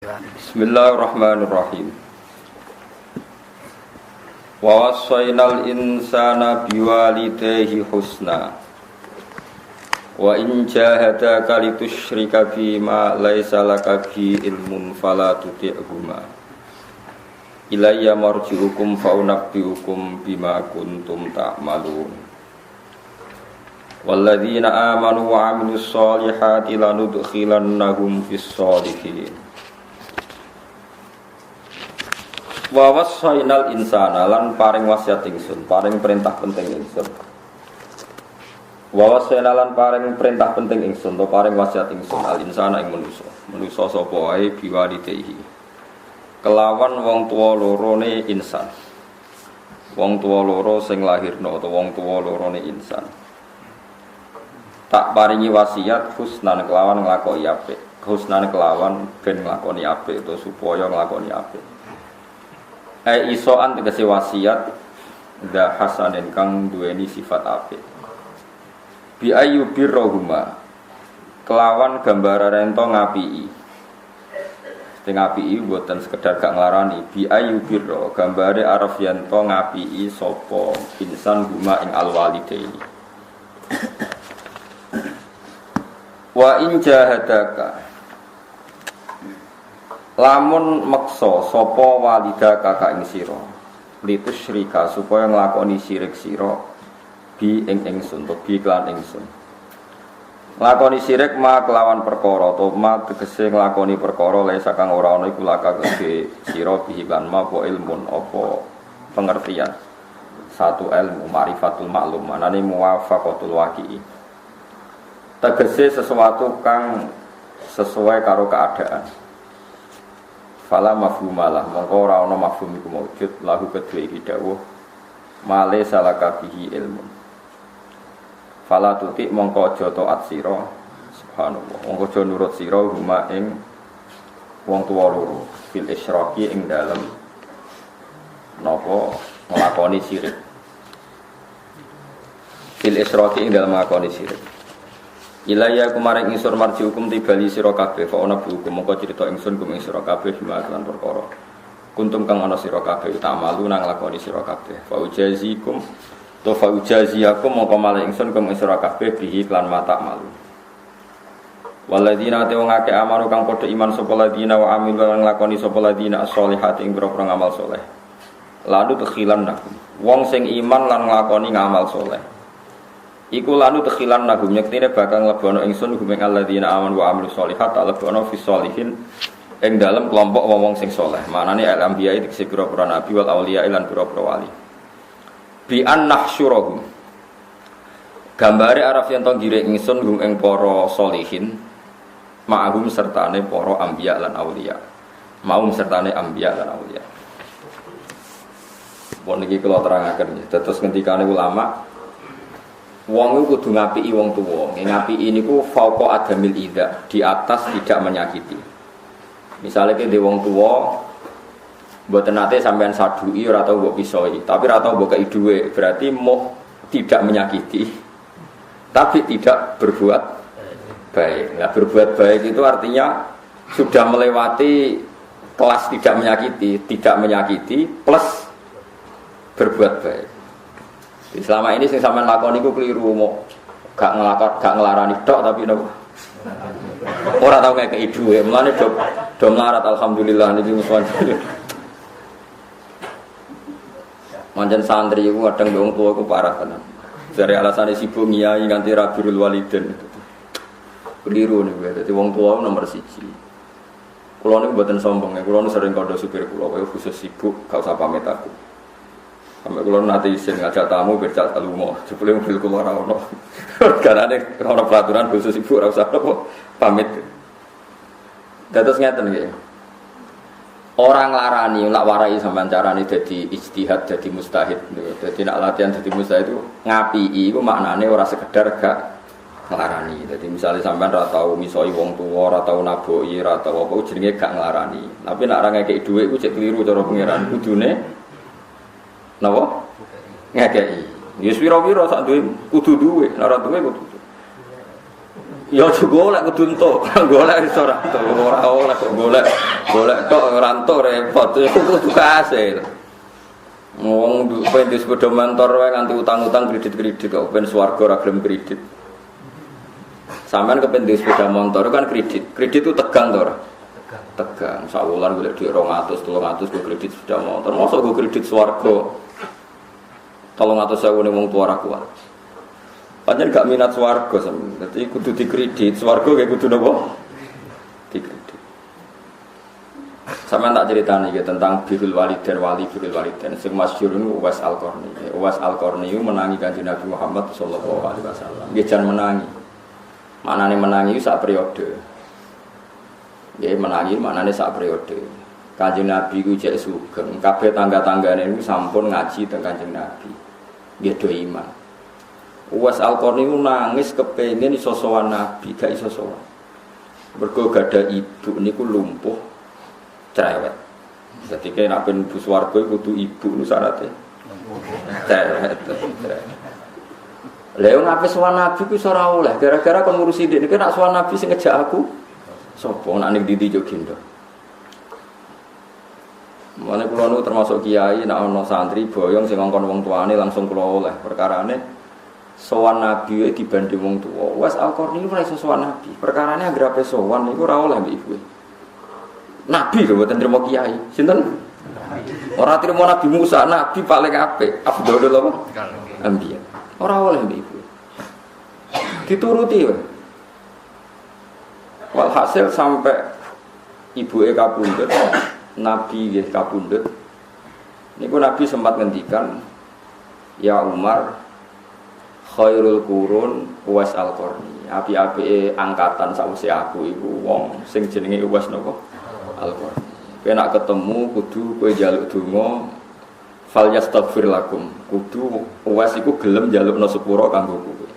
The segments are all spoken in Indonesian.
Bismillahirrahmanirrahim. Wa wassaynal insana biwalidayhi husna. Wa in jahadaka litusyrika bima laysa laka bi ilmun fala tuti'huma. Ilayya marji'ukum fa unabbi'ukum bima kuntum ta'malun. Walladzina amanu wa 'amilus solihati lanudkhilannahum fis solihin. Wa wassaynal insana lan paring wasiat ingsun, paring perintah penting ingsun. Wa wassayna lan paring perintah penting ingsun, to paring wasiat ingsun al insana ing manusa. Manusa sapa wae biwalidayhi. Kelawan wong tuwa lorone insan. Wong tuwa loro sing lahirna utawa wong tuwa lorone insan. Tak paringi wasiat husnan kelawan nglakoni apik. Husnan kelawan ben nglakoni apik utawa supaya nglakoni apik. Isoan tegese wasiat da hasanen kang duweni sifat apik. Bi ayyubirrohuma kelawan gambaran ento ngapii. Sing ngapii mboten sekedar gak nglarani. Bi ayyubirro gambare araf yanto ngapii sapa insan huma ing alwalidaini. Wa in jahadaka lamun maksa sapa walida kakak ing sira litus syirika supaya nglakoni syirik sira bi ing ingsun to bi lan ingsun nglakoni syirik ma kelawan perkara to ma tegese nglakoni perkara le sakang ora ana iku laka kedhe sira bi lan ma apa ilmun apa pengertian satu ilmu ma'rifatul maklum manane muwafaqatul waqi'i tegese sesuatu kang sesuai karo keadaan. Fala mafhumalah mongko ora ana mafhum iku maujud lahu kedue iki dawuh male salaka bihi ilmu. Fala tutik mongko aja taat sira subhanallah mongko aja nurut sira huma ing wong tuwa loro fil isyraqi ing dalem napa nglakoni syirik. Fil isyraqi ing dalem nglakoni syirik. Ilaya kumaring ingsun marjiukum tibali sira kabeh fa ana bukum mongko crita ingsun kum ing sira kabeh bimakan perkara kuntum kang ana sira kabeh utamalu nang lakoni sira kabeh fa ujazikum to fa ujaziakum mongko maling ingsun kum ing sira kabeh bihi lan mata malu waladina te wong akeh amanu kang padha iman sapa ladina wa amil lan lakoni sapa ladina as-solihati ing pira-pira ngamal saleh lalu tekhilan nakum wong sing iman lan nglakoni ngamal saleh iku lanu tekhilan nagum nyektine bakal nglebono ingsun gumeng alladzina amanu wa amilus sholihat alebono fis sholihin ing dalem kelompok wong sing saleh manane al anbiya iki pira-pira nabi wal auliya lan pira-pira wali bi an nahsyurahum gambare araf yen to ngire ingsun gum ing para sholihin ma'hum sertane para anbiya lan auliya maum sertane anbiya lan auliya pun iki kula terangaken terus ngendikane ulama wong iku kudu ngapiki wong tuwa. Ngapiki niku fauqa adamil idza, di atas tidak menyakiti. Misale ki dhe wong tuwa mboten nate sampean sadui ora tau mbok pisoi, tapi ora tau mbok kei dhuwit, berarti mau tidak menyakiti. Tapi tidak berbuat baik. Nah, berbuat baik itu artinya sudah melewati kelas tidak menyakiti plus berbuat baik. Selama ini sing sampean lakoni iku keliru mau gak ngelarani tok tapi nopo ora tau ngekeki dhuwit mulane do melarat alhamdulillah niki musuhan manjen santri iku kadang wong tuwa iku parah tenan dari alasane sibuk ngiyai nganti ra birrul waliden keliru niku dadi wong tuwa nomor 1 kula niku mboten sombong kula sering kandha supir kula kaya khusus sibuk gak usah pamit aku. Sampai kalau nanti isin ngajak tamu bercat alumo, jebule mobil kula ora ono. Karena ana peraturan khusus ibu ora usah pamit. Dados ngeten nggih. Orang larani nak warai sampean carane dadi ijtihad, dadi mustahid. Dadi nak latihan dadi mustahid itu ngapii iku maknane ora sekedar gak nglarani. Dadi misalnya sampean ora tau misoi wong tuwa, ora tau naboki, ora tau apa jenenge gak nglarani. Tapi nak ora ngekeki dhuwit iku cek keliru cara pangeran kudune napa? Ngekeki. Ya pira-pira sak duwe kudu duwe, nek ora duwe kudu. Ya golek kudu entuk, golek iso ora entuk, ora oleh kok golek tok ora entuk repot, kudu kasil. Wong pengen di sepeda motor wae nganti utang-utang kredit kok ben swarga ora gelem kredit. Sampeyan kepen di sepeda motor kan kredit itu tegang to ora? Tegang. Sak wulan golek dhuwit 200, 300 go kredit sepeda motor. Mosok go kredit swarga 300.000 ning wong tuwa ora kuat. Pancen gak minat swarga sampeyan. Dadi kudu dikredit, swarga kayak kudu napa? Dikredit. Sampeyan tak critani iki tentang birrul walidain birrul walidain. Sing masyhur niku Uwais Al-Qarni. Uwais Al-Qarni menangi Kanjeng Nabi Muhammad sallallahu alaihi wasallam. Nggih jan menangi. Manane menangi sak periode. Nggih menangi manane sak periode. Kanjeng Nabi ku jek sugeng, kabeh tangga-tanggane niku sampun ngaji teng Kanjeng Nabi. Nggih do iman. Uwais Al-Qarni nangis kepengin iso sowan Nabi, gak iso sowan. Mergo gadah ibu niku lumpuh cerewet. Dadi nek ben ibu swarga kudu ibu nu syaraté. Cerewet. Lha wong ape sowan Nabi ku iso ora oleh, gara-gara kon ngurusi dik nek sowan Nabi sing ngejak aku sapa nek ning ndi yo gendho. Mane kula nu termasuk kiai nek ana santri boyong sing ngongkon wong tuane langsung kula oleh perkarane sowan Nabi dibanding wong tuwa. Uwais Al-Qarni ora iso sowan Nabi. Perkarane anggere ape sowan niku ora oleh mbek ibu. Nabi lho mboten trimo kiai. Sinten? Ora trimo Nabi Musa, Nabi paling apik. Abdul apa? Anbiya. Ora oleh mbek ibu. Dituruti wae. Walhasil sampai ibuke kapundhut, Nabi nggih kapundhut. Niku Nabi sempat ngendikan, "Ya Umar, khairul qurun Uwais Al-Qarni." Api-apike angkatan sawise aku iku wong sing jenenge Uwais napa? Al-Qarni. Kowe nek ketemu kudu kowe njaluk donga fal yastaghfir lakum. Kudu Uwais iku gelem njalukna sepura kanggo kowe.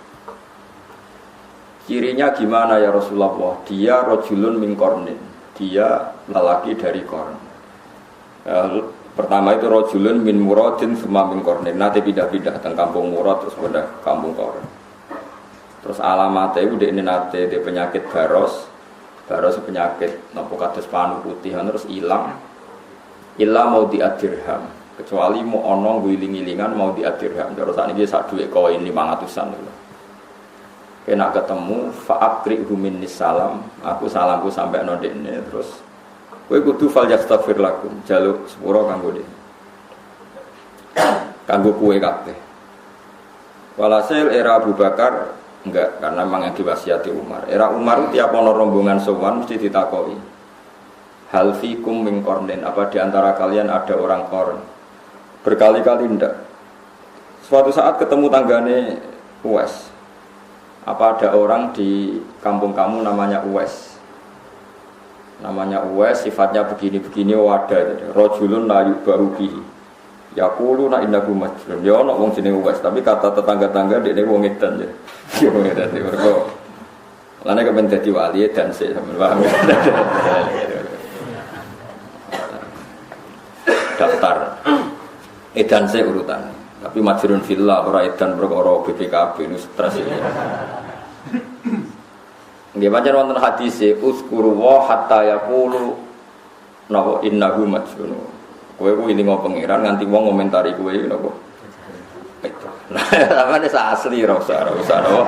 Cirinya gimana ya Rasulullah? Dia rajulun min qarnin. Dia lelaki dari Qarn. Pertama itu rajulun min muradin summa min qarnin. Nanti pindah-pindah teng kampung Murad terus pindah kampung Qarn. Terus alamatnya itu dekne nate penyakit baros penyakit napa kados panu putih terus ilang. Illa mau diadirham. Kecuali mau ana ngiling-ngilingan mau diadirham. Terus sakniki sak dhuwit koin 500-an lho. Kena ketemu fa'akrihu minnis salam. Aku salamku sampai ndekne terus kowe kudu fal yastaghfir lakum, jaluk sepura kanggo dene. Kanggo kowe kabeh. Walhasil era Abu Bakar enggak, karena memang yang diwasiati Umar. Era Umar tiap ana rombongan sowan mesti ditakoki. Hal fikum min qarnin, apa di antara kalian ada orang Qarn? Berkali-kali ndak. Suatu saat ketemu tanggane Uwais. Apa ada orang di kampung kamu namanya Uwais? Namanya Uwais, sifatnya begini-begini wadah. Rajulun la yubahu bihi. Yaquluna innahu majnun. Ya ana wong jenenge Uwais, tapi kata tetangga-tangga dekne wong edan ya. Ya wong edan iki mergo. Lane kepen dadi wali edan sik sampeyan paham. Daftar edan sik urutan. Tapi majrun fillah ora edan perkara BPKB nu stres iki. Nggih pancen wonten hadis uzkuru wa hatta yaqulu napa innahu majnun. Kowe ku ilingo pangeran nganti wong ngomentari kowe napa. Nah, sampeyan asli ora usah napa.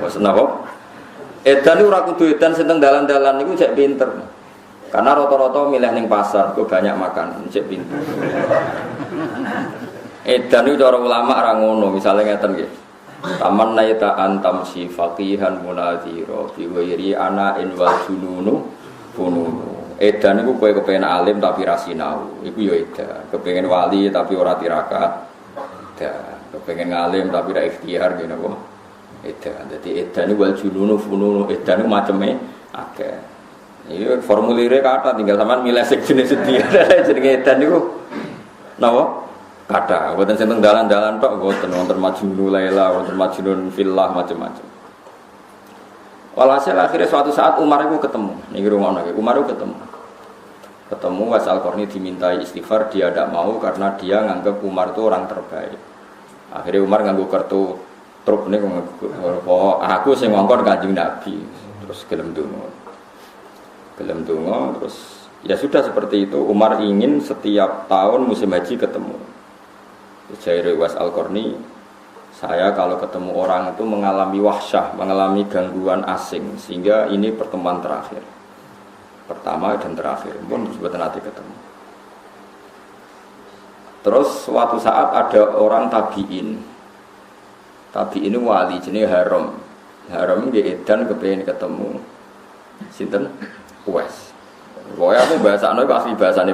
Wis napa? Edan ora kudu edan sing teng dalan-dalan niku cek pinter. Karena rata-rata milih ning pasar kok banyak makan, cek pinter. Edan itu cara ulama ora ngono, misale ngeten nggih. Taman naita antam si faqihan munadzira bi ghairi ana in wal jununu fununu. Edan iku kowe kepengin alim tapi ra sinau. Iku ya edan. Kepengin wali tapi ora tirakat. Edan. Kepengin ngalim tapi ra ikhtiar ngene apa? Edan. Dadi edan wal jununu fununu. Edan iku maceme akeh. Iki formulire kata tinggal sampean milih sing jenis sedia. Jenenge edan niku napa? Kata, buatan senteng dalan-dalan tok, buatan wonten majnun laila, wonten majnun fillah macam-macam. Walhasil akhirnya suatu saat Umar itu ketemu, nih rumah Umar itu ketemu Uwais Al-Qarni dimintai istighfar, dia tidak mau karena dia nganggap Umar itu orang terbaik. Akhirnya Umar nganggo kartu truk niku aku sing ngongkon Kanjeng Nabi terus gelem donga terus ya sudah seperti itu. Umar ingin setiap tahun musim haji ketemu. Jair Uwais Al-Qarni, saya kalau ketemu orang itu mengalami wahsyah, mengalami gangguan asing, sehingga ini pertemuan terakhir, pertama dan terakhir pun sebetulnya nanti ketemu. Terus suatu saat ada orang tabiin ini wali jenenge Haram nggih edan kepengin ketemu sinten Uwais. Pokoknya aku bahasane asli bahasane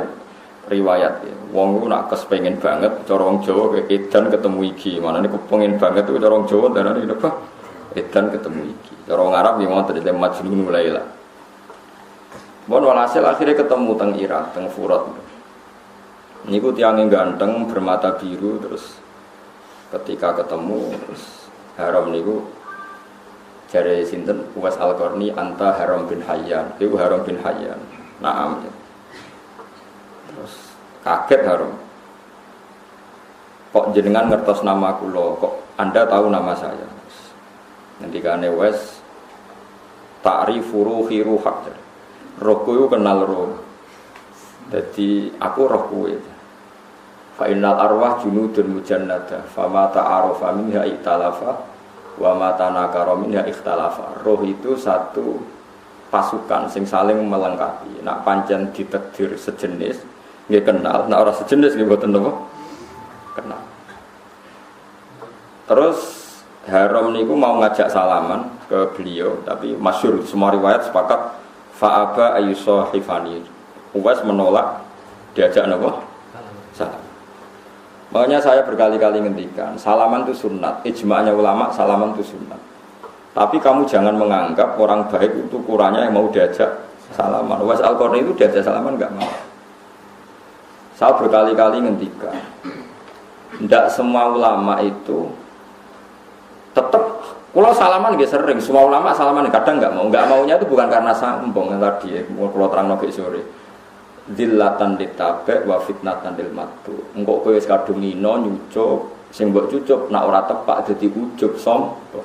riwayat ya. Wong ku nak kespengen banget cara wong Jawa edan ketemu iki. Manane kepengin banget itu cara wong Jawa darane apa? Edan ketemu iki. Cara wong Arab ya ngoten dite Majnun Laila. Bon walhasil akhirnya ketemu teng Irak, teng Furat. Niku tiange ganteng bermata biru terus ketika ketemu terus Haram niku jare sinten Uwais Al-Qarni anta Haram bin Hayyan. Iku Haram bin Hayyan. Naam. Terus kaget Haram. Kok jenengan ngertos nama kula? Kok Anda tahu nama saya? Ngendikane Uwais ta'rifu ruhi ruhak. Rohku itu kenal roh. Jadi aku roh kuwe. Fa innal arwah junudun mujannada, fama ta'arafa minha ikhtalafa wa ma tanakara minha ikhtalafa. Roh itu satu pasukan sing saling melengkapi. Nak pancen ditakdir sejenis nggih kenal, nak ora sejenis nggih mboten napa kenal. Terus Haram niku mau ngajak salaman ke beliau, tapi masyhur semua riwayat sepakat fa'aba ayyusahifani. Uwais menolak diajak napa? Salam. Makanya saya berkali-kali ngendikan, salaman itu sunnat. Ijma'nya ulama salaman itu sunnat. Tapi kamu jangan menganggap orang baik itu kurangnya yang mau diajak salaman. Uwais Al-Qarni itu diajak salaman enggak mau. Saya berkali-kali ngendikan, tidak semua ulama itu tetap. Kalau salaman nggih sering, semua ulama salaman kadang enggak mau. Enggak maunya itu bukan karena sombong yang tadi mau kalau terang nggih sore. Zillatan ditabe wa fitnatan lil matbu. Engko kowe wis kadung ngino nyucup, sing mbok cucup nak ora tepak dadi ujub sombong.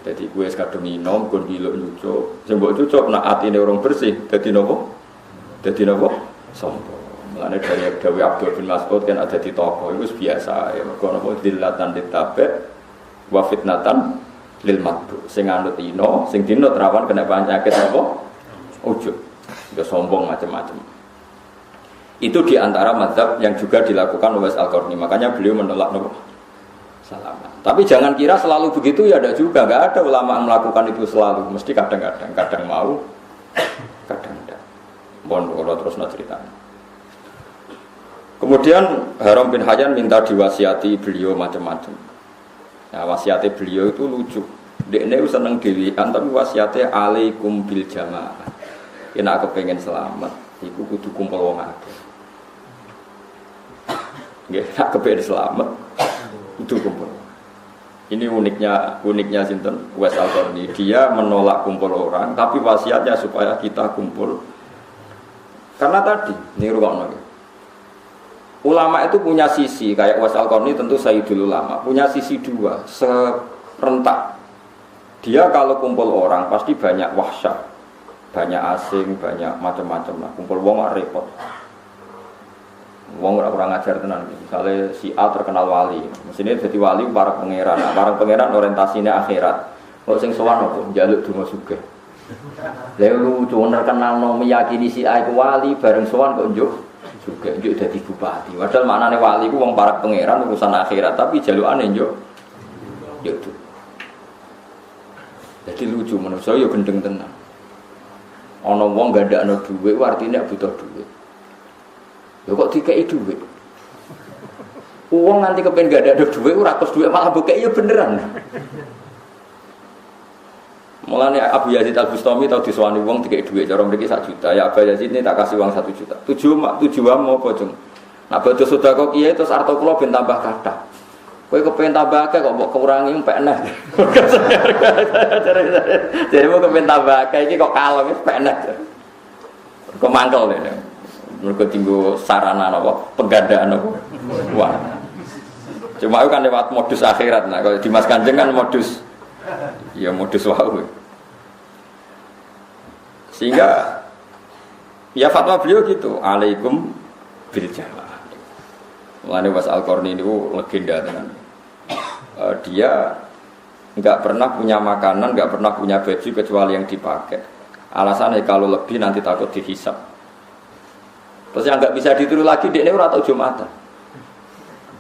Dadi kowe wis kadung ngino nggon giluk nyucup, sing mbok cucup nak atine urung bersih dadi napa? Dadi napa? Sombong. Mulane dari Dawi Abdul bin Mas'ud kan ada di toko itu biasa ya. Mergo napa zillatan ditabe wa fitnatan lil matbu. Sing anut ino, sing dinut rawan kena penyakit apa? Ujub. Ya sombong macam-macam. Itu diantara mazhab yang juga dilakukan Uwais Al-Qarni. Makanya beliau menolak salaman. Tapi jangan kira selalu begitu ya, ada juga. Enggak ada ulama yang melakukan itu selalu. Mesti kadang-kadang, kadang mau, kadang tidak. Mohon kalau terus ceritanya. Kemudian Haram bin Hayyan minta diwasiati beliau macam-macam. Nah, wasiatnya beliau itu lucu. Dekne seneng dhewean tapi wasiatnya alaikum bil jamaah. Yen aku pengen selamat, iku kudu kumpul wong akeh. Nggih, nek kepen selamat kudu kumpul. Ini uniknya sinten Uwais Al-Qarni. Dia menolak kumpul orang, tapi wasiatnya supaya kita kumpul. Karena tadi, ini rungokno. Ulama itu punya sisi, kayak Uwais Al-Qarni tentu Sayyidul Ulama, punya sisi dua, serentak. Dia kalau kumpul orang pasti banyak wahsyah, banyak asing, banyak macam-macam lah. Kumpul wong repot. Wong ora kurang ajar tenan. Misalnya si A terkenal wali, mestine dadi wali para pangeran. Nah, para pangeran orientasinya akhirat. Kok sing sowan opo njaluk donga sugih. Lha lucu terkenal meyakini si A iku wali bareng sowan kok njuk sugih, njuk dadi bupati. Padahal maknane wali ku wong para pangeran urusan akhirat, tapi jalukane njuk itu. Jadi lucu manusa yo gendeng tenan. Ana wong gandakno dhuwit artine butuh dhuwit. Lho kok dikeki dhuwit? Wong nganti kepen gak ada dhuwit ora kos dhuwit malah bokek ya beneran. Mulane Abu Yazid Al-Bustami tau disowani wong dikeki dhuwit cara mriki 1 juta. Ya Abu Yazid ini tak kasih uang 1 juta. Tujuan apa, Cung? Nak badhe sedekah kiye terus arta kula ben tambah kathah. Kowe kepen tambah akeh kok mbok kurangi mpek enak. Jadi mau kepen tambah akeh iki kok kalem wis mpek enak. Kok mangkel ya. Mereka tinggal sarana apa penggandaan apa wah Cuma itu kan lewat modus akhirat. Nah, kalau Dimas Kanjeng kan modus wau. Sehingga ya fatwa beliau gitu, alaikum bil jamaah. Mulane Was Al-Qarni itu legenda tenan. Dia enggak pernah punya makanan, enggak pernah punya baju kecuali yang dipakai. Alasannya kalau lebih nanti takut dihisab. Terus yang enggak bisa ditiru lagi dekne ora tau Jumatan.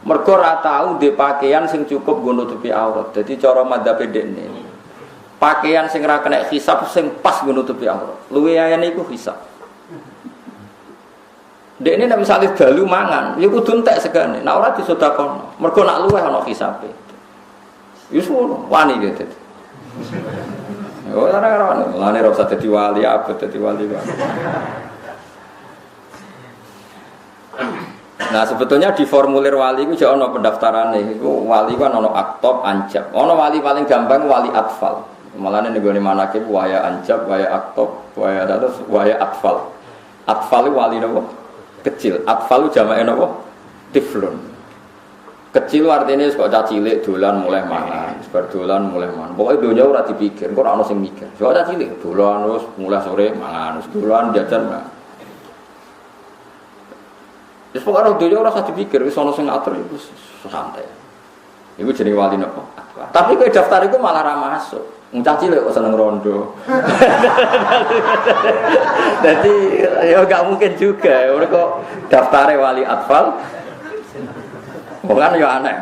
Mergo ora tau ndek pakaian sing cukup nggo nutupi aurat. Dadi cara madzhabe dekne. Pakaian sing ora kena hisab sing pas nggo nutupi aurat. Luwe ayane iku hisab. Dekne nek misale dalu mangan, ya kudu entek segane. Nek ora disedekahno. Mergo nak luweh ana hisabe. Wis ngono, wani gitu. Oh, ora-ora, lane ora usah dadi wali, abot dadi wali. Nah, sebetulnya di formulir wali itu jauh ono pendaftarannya. Itu wali kan ono aktop, anjab. Ono wali paling gampang wali atfal. Malah nih gue manakib waya anjab, waya aktop, waya dados, waya atfal. Atfal itu wali nopo kecil. Atfal itu jamaknya nopo tiflun. Kecil artinya kok cacilik dolan mulai mangan, berdolan mulai mangan. Pokoknya dunia ora dipikir, kok ora ono sing mikir. Kok cacilik dolan terus mulai sore mangan, terus dolan jajan mangan. Wis pokoke dunia ora usah dipikir, wis ono sing ngatur iku santai. Iku jenenge wali napa? Tapi kowe daftar iku malah ra masuk. Wong cacilik kok seneng rondo. Jadi ya gak mungkin juga. Ora kok daftare wali atfal. Bukan ya aneh.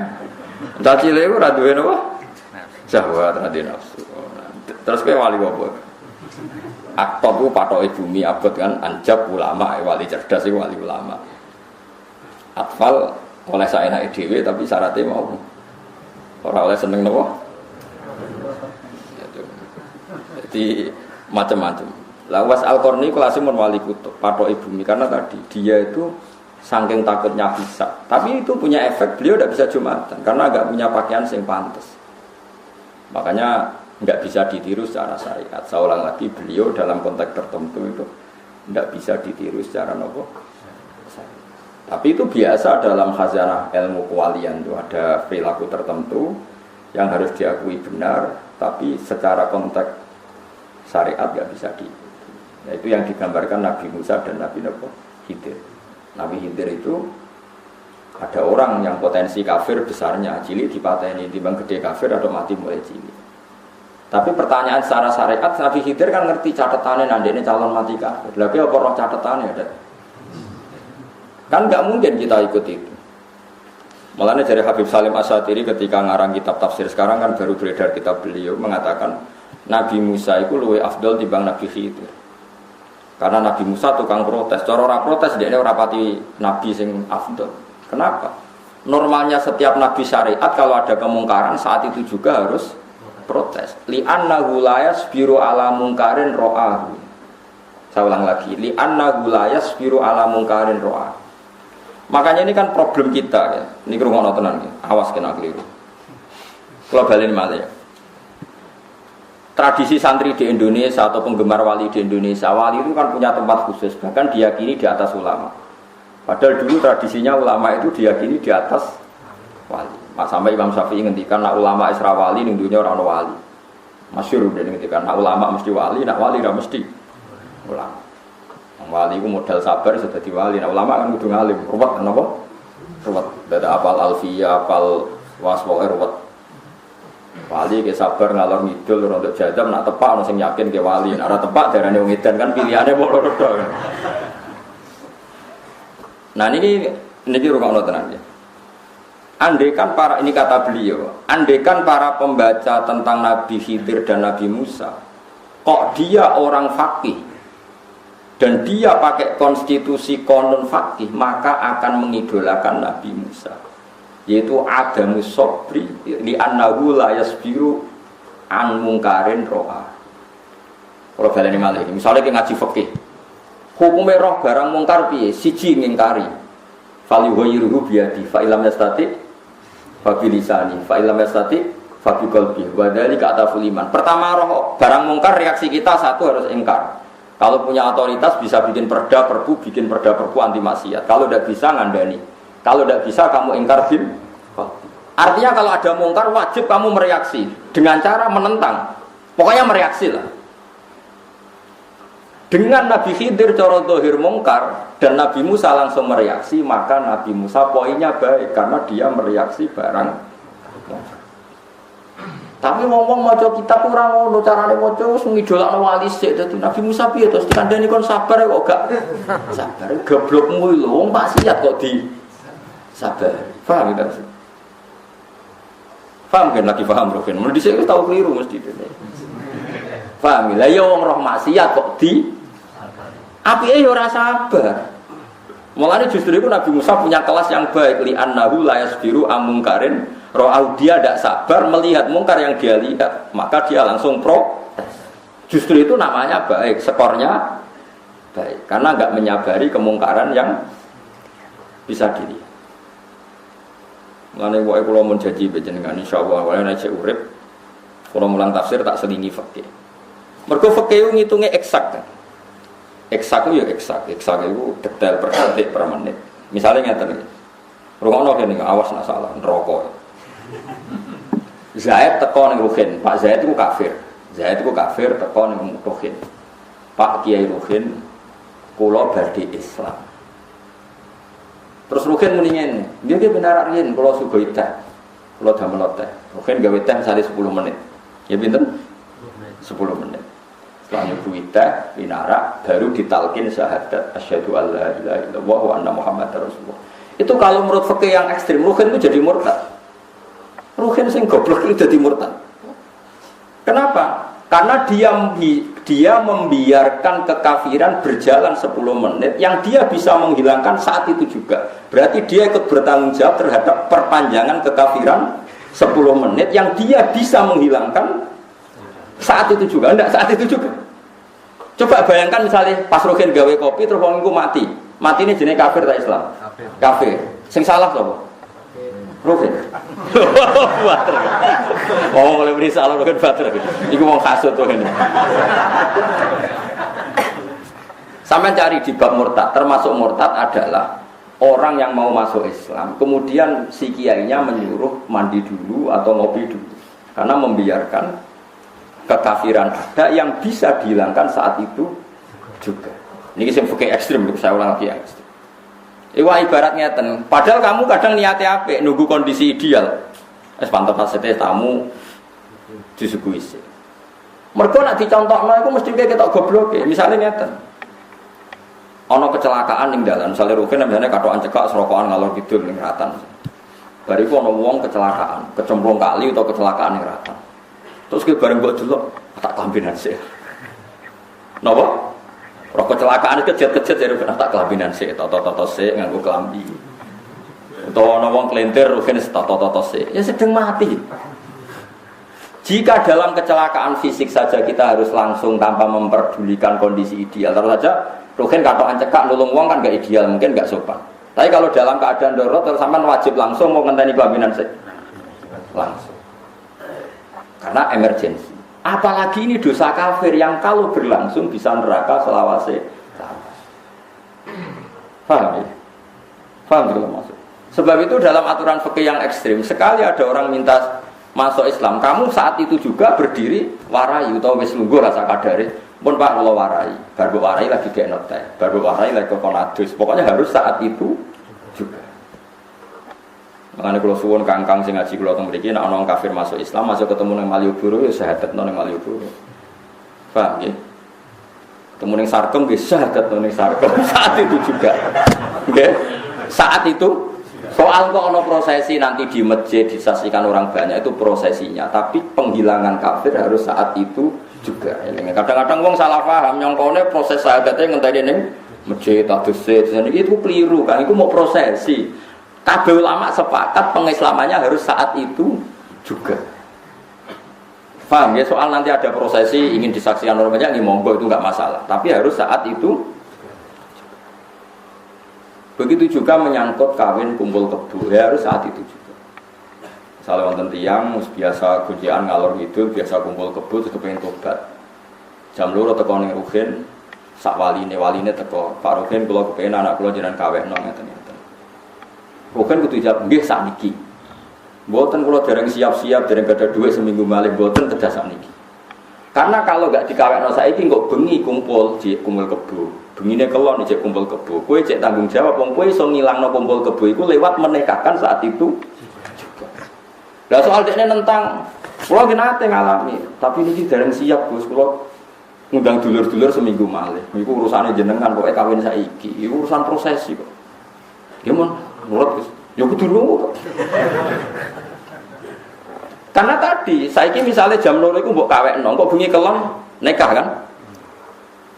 Caci lewu ora duwe napa? Syahwat ra nafsu. Terus kowe wali apa? Aktor ku patoke bumi abot kan anjab ulama, wali cerdas iku wali ulama. Atfal oleh saenake dhewe tapi syaratnya mau ora oleh seneng napa? Jadi macam-macam. Lah Was Al-Qarni kelasé mun wali kutub, patoke bumi karena tadi dia itu saking takutnya bisa, tapi itu punya efek beliau tidak bisa Jumatan karena nggak punya pakaian yang pantas. Makanya nggak bisa ditiru secara syariat. Saya ulang lagi, beliau dalam konteks tertentu itu nggak bisa ditiru secara nopo. Tapi itu biasa dalam khazanah ilmu kewalian itu ada perilaku tertentu yang harus diakui benar, tapi secara konteks syariat nggak bisa diikuti. Nah, itu yang digambarkan Nabi Musa dan Nabi Khidir. Nabi Khidir itu ada orang yang potensi kafir besarnya, cilik dipateni, timbang gede kafir atau mati mulai cilik. Tapi pertanyaan secara syariat, Nabi Khidir kan ngerti catatannya nanti ini calon mati kafir. Lagi apa roh catatannya ada? Kan nggak mungkin kita ikut itu. Malahnya dari Habib Salim Asyatiri ketika ngarang kitab tafsir sekarang kan baru beredar kitab beliau mengatakan Nabi Musa itu luwih afdol timbang Nabi Khidir. Karena Nabi Musa tukang protes, cara ora protes dia ora pati nabi sing afdol. Kenapa? Normalnya setiap nabi syariat kalau ada kemungkaran saat itu juga harus protes. Li annahu la yasbiru ala mungkarin ra'ahu. Saya ulang lagi, li annahu la yasbiru ala mungkarin ra'ahu. Makanya ini kan problem kita ya. Ini krungono tenan ya. Awas kena keliru. Kalau balen malih ya. Tradisi santri di Indonesia atau penggemar wali di Indonesia, wali itu kan punya tempat khusus, bahkan diyakini di atas ulama. Padahal dulu tradisinya ulama itu diyakini di atas wali. Sampai Imam Syafi'i ngendikan nak ulama Isra wali ning dunya ora ono wali. Masyhur dia ngendikan nak ulama mesti wali, nak wali ora mesti ulama. Wali itu modal sabar sudah di wali. Nak ulama kan kudu ngalim, ruwet napa? Ruwet. Dada apal alfiyah, apal waswae ruwet. Wali ke sabar ngalor ngidul rontok jadam nak tepak ono sing yakin ke wali, nak ora tepak darane wong edan kan pilihane kok loro tok. Nah niki rungokno tenan ya. Andaikan para ini kata beliau, andaikan para pembaca tentang Nabi Khidir dan Nabi Musa, kok dia orang faqih dan dia pakai konstitusi konon faqih, maka akan mengidolakan Nabi Musa. Yaitu adamu sobri li annahu la yasbiru an mungkarin ro'a. Kalau baleni malih, misalnya kita ngaji fikih, hukumnya roh barang mungkar piye? Siji ngingkari, falyughayyirhu biyadi, fa illam yastati fa bilisani, fa illam yastati fa biqalbi, wa dzalika ataful iman. Pertama roh barang mungkar reaksi kita satu harus ingkar. Kalau punya otoritas bisa bikin perda perpu anti maksiat. Kalau tidak bisa ngandani. Kalau tidak bisa kamu ingkar bil. Artinya kalau ada mungkar wajib kamu mereaksi dengan cara menentang. Pokoknya mereaksi lah. Dengan Nabi Khidir cara zahir mungkar dan Nabi Musa langsung mereaksi, maka Nabi Musa poinnya baik karena dia mereaksi barang mungkar. Tapi ngomong maca kitab ora ngono carane maca wis ngidolakno wali sik dadi Nabi Musa piye to dikandani kon sabar kok gak sabar goblokmu lho wong maksiat kok di sabar. Paham ta? Paham kan lagi paham lho kan. Mun dhisik wis tau keliru mesti dene. Paham lah ya wong roh maksiat kok di apike ya ora sabar. Mulane justru itu Nabi Musa punya kelas yang baik li annahu la yasbiru amungkarin. Ro'au dia tidak sabar melihat mungkar yang dia lihat, maka dia langsung protes. Justru itu namanya baik, skornya baik, karena nggak menyabari kemungkaran yang bisa dilihat. Mengenai wae kula mun janji panjenengan insyaallah wae nek urip kula mulang tafsir tak selingi fikih. Mergo fikih ngitunge eksak. Eksak itu ya eksak. Eksak itu detail per detik per menit. Misalnya ngeten iki. Rungokno kene awas nak salah neraka. Zaid teko ning Ruhin, Pak Zaid itu kafir. Zaid itu kafir teko ning Ruhin. Pak Kiai Ruhin kula badhe Islam. Terus Ruhin muni ngene, nggih benar Ruhin kula sugih teh. Kula damel teh. Ruhin gawe teh sale 10 menit. Ya pinten? 10 menit. Setelah nyuguhi teh, winara baru ditalkin syahadat asyhadu alla ilaha illallah wa anna muhammadar rasulullah. Itu kalau menurut fikih yang ekstrim, Ruhin itu jadi murtad. Ruhin sing goblok itu jadi murtad. Kenapa? Karena dia membiarkan kekafiran berjalan 10 menit yang dia bisa menghilangkan saat itu juga. Berarti dia ikut bertanggung jawab terhadap perpanjangan kekafiran 10 menit yang dia bisa menghilangkan saat itu juga. Enggak saat itu juga. Coba bayangkan misalnya pas Ruhin gawe kopi terus wong iku mati. Mati ini jenis kafir tak Islam? Kafir. Sing salah sapa? Ruhin. Bater. Oh, oleh beri salah Ruhin bater. Iku wong hasud to ngene. Sampai cari di bab murtad, termasuk murtad adalah orang yang mau masuk Islam, kemudian si kiainya menyuruh mandi dulu atau ngopi dulu. Karena membiarkan kekafiran ada yang bisa dihilangkan saat itu juga. Ini sing fikih ekstrem, saya ulang lagi ekstrem. Iwa ibaratnya ten, padahal kamu kadang niatnya apik, nunggu kondisi ideal. Es pantau fasete tamu disuguhi sih. Mergo nak dicontohno iku mesti kita goblok. Misalnya ngeten. Ana kecelakaan ning dalan, misale Rukin namanya katokan cekak serokokan ngalor kidul ning Ratan. Bariku ana wong kecelakaan, kecemplung kali atau kecelakaan ning Ratan. Terus ki bareng mbok delok tak kelambinan sih. Napa? Rok kecelakaan kejet-kejet jadi tak kelambinan sih, toto-toto sih nganggo kelambi. Utawa ana wong kelintir Rukin toto-toto sih, ya sedang mati. Jika dalam kecelakaan fisik saja kita harus langsung tanpa memperdulikan kondisi ideal, terus saja Rukin katokan cekak nulung wong kan gak ideal, mungkin gak sopan. Tapi kalau dalam keadaan darurat terus sampean wajib langsung mau ngenteni kelambinan sih. Langsung. Karena emergensi. Apalagi ini dosa kafir yang kalau berlangsung bisa neraka selawase. Paham ya? Paham kalau maksud. Sebab itu dalam aturan fikih yang ekstrim, sekali ada orang minta masuk Islam, kamu saat itu juga berdiri warai atau wis lungguh rasa kadare, pun Pak kula warai, baru warai lagi gek note, baru warai lagi kokonadus. Pokoknya harus saat itu juga. Makanya kalau suwun kangkang sing ngaji kalau teng mriki nek ana wong kafir masuk Islam, masuk ketemu nang Malioboro ya syahadat nang Malioboro. Paham nggih? Ketemu ning Sarkem nggih syahadat nang Sarkem saat itu juga. Nggih. Saat itu soal kok ana prosesi nanti di masjid disaksikan orang banyak itu prosesinya, tapi penghilangan kafir harus saat itu juga. Kadang-kadang wong salah paham nyongkone proses syahadatnya ngenteni ning masjid adus itu keliru kan, itu mau prosesi. Kabeh ulama sepakat pengislamannya harus saat itu juga. Paham ya? Soal nanti ada prosesi ingin disaksikan orang banyak, ini monggo itu nggak masalah. Tapi harus saat itu. Begitu juga menyangkut kawin kumpul kebo, ya harus saat itu juga. Misalnya wonten tiyang biasa gojekan ngalor ngidul, biasa kumpul kebo terus kepengin tobat. Jam 2 teko ning Ruhin, sak waline teko, Pak Ruhin kula kepengin anak kula jenengan kawekno ngeten. Bukan kudu jawab nggih sakniki. Mboten kula dereng siap-siap, dereng gadah duit seminggu malih mboten tedas sakniki. Karena kalau gak dikawekno saiki kok bengi kumpul kebo. Bengine kelon cek kumpul kebo. Kowe cek tanggung jawab wong kowe iso ngilangno kumpul kebo iku lewat menikahkan saat itu juga. Lah soal dekne nentang kula ki nate ngalami, tapi niki dereng siap Gus kula ngundang dulur-dulur seminggu malih. Iku urusane jenengan kok kawin saiki. Iku urusan prosesi kok. Gimana? Nurut Gus. Ya kudu nurut. Karena tadi, saiki misalnya jam 0 iku mbok kawekno, kok bengi kelon nikah kan?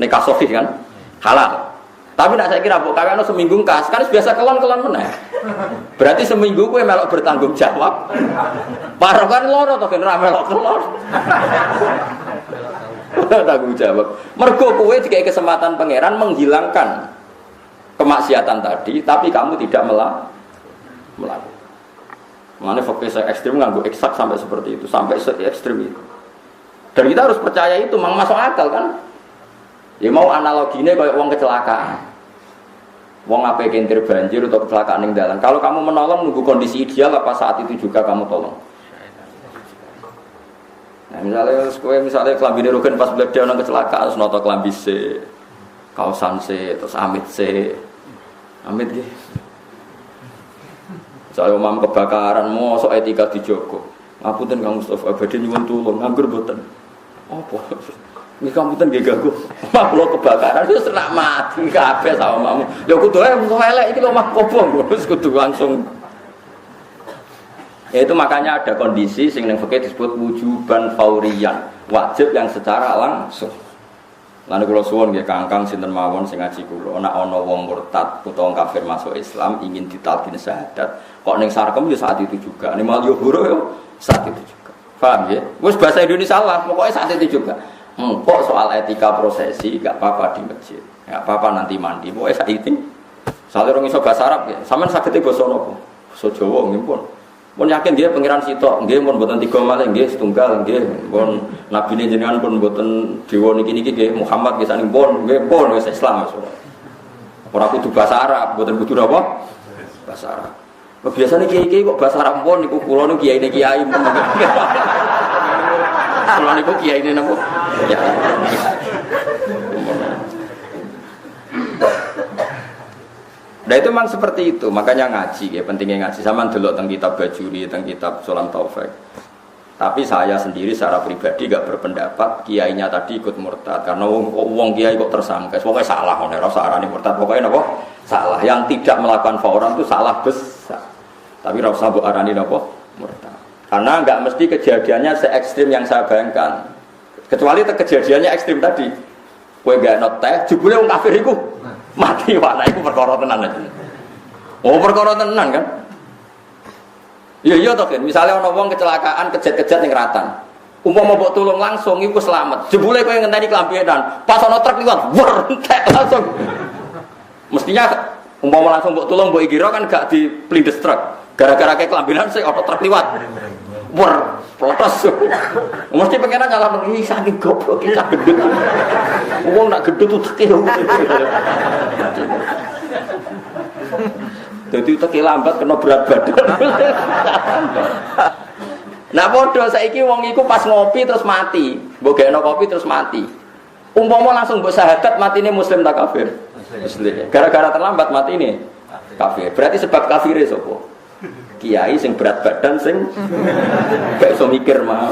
Nikah sahih kan? Halal. Tapi nek saiki ra mbok kawekno seminggu kas, kan biasa kelon-kelon meneh. Berarti seminggu kowe melok bertanggung jawab. Parah kan loro to ben ra melok kelon. Tanggung jawab. Mergo kowe dikai kesempatan pangeran menghilangkan kemaksiatan tadi, tapi kamu tidak melakukan. Mengenai fokus ekstrim nganggo eksak sampai seperti itu, sampai se-ekstrim itu. Dan kita harus percaya itu, memang masuk akal kan? Ya mau analoginya kayak wong kecelakaan. Wong apa kentir banjir atau kecelakaan yang dalam. Kalau kamu menolong nunggu kondisi ideal apa saat itu juga kamu tolong? Nah, misalnya kelambine Rugen pas beliau orang kecelakaan, terus noto kelambi C, kausan C, terus amit C, amit gitu. Saya umam kebakaran, mosok etika dijogo. Ngapunten Kang Mustofa, badhe nyuwun tulung, nganggur mboten. Apa? Nggih kampunten nggih ganggu. Kula kebakaran wis nak mati kabeh sama mamu. Ya kudu elek iki lho mah kobong, wis kudu langsung. Ya itu makanya ada kondisi sing ning fikih disebut wujuban fauriyan, wajib yang secara langsung. Lan kula suwun nggih Kang sinten mawon sing ngaji kula, nek ana wong murtad utawa kafir masuk Islam ingin ditalkin syahadat, kok ning sarkem ya saat itu juga. Ning mal yo huru yo saat itu juga. Paham ya? Wis bahasa Indonesia lah, pokoknya saat itu juga. Kok soal etika prosesi gak apa-apa di masjid. Gak apa-apa nanti mandi, pokoknya saat itu. Soale orang iso bahasa Arab ya, sampean saged basa napa? Basa Jawa nggih pun. Pun yakin dia pangeran sitok, nggih pun mboten tiga malih nggih setunggal nggih. Pun nabine jenengan pun mboten dewa niki-niki nggih Muhammad nggih saking pun nggih pun wis Islam Mas. Ora kudu bahasa Arab, mboten kudu apa? Bahasa Arab. Biasane kiai-kiai kok bahasa Arab pun niku kula niku kiai pun. Kula niku kiai napa? Ya. Nah itu memang seperti itu, makanya ngaji ya, pentingnya ngaji. Sama delok teng kitab Bajuri, teng kitab Sulam Taufik. Tapi saya sendiri secara pribadi gak berpendapat kiainya tadi ikut murtad karena wong kiai kok tersangka. Pokoknya salah, ora usah arani murtad. Pokoknya napa? Salah. Yang tidak melakukan fauran itu salah besar. Tapi ora usah mbok arani napa? Murtad. Karena enggak mesti kejadiannya se-ekstrim yang saya bayangkan. Kecuali kejadiannya ekstrim tadi. Kowe gak not teh, jebule wong kafir iku mati wae iku perkara tenan aja. Oh, perkara tenan kan? Iya toh kan, misalnya ana wong kecelakaan kejet-kejet ning Ratan. Umpama mbok tulung langsung iku selamat. Jebule kowe ngenteni kelambenan, pas ana truk liwat, wertek langsung. Mestinya umpama langsung mbok tulung mbok ikira kan gak diplindes truk. Gara-gara kayak kelambenan sih ana truk liwat. Protes. Mesti pengen nyala begini saking goblok kita gendut. Wong nak gendut tuh tekil. Jadi tekil lambat kena berat badan. Nah padha saiki wong iku pas ngopi terus mati. Mbok gekno kopi terus mati. Umpama langsung mbok syahadat matine muslim tak kafir? Muslim. Gara-gara terlambat mati ini kafir. Berarti sebab kafire sapa? Kiai sing berat badan sing gak iso mikir mah.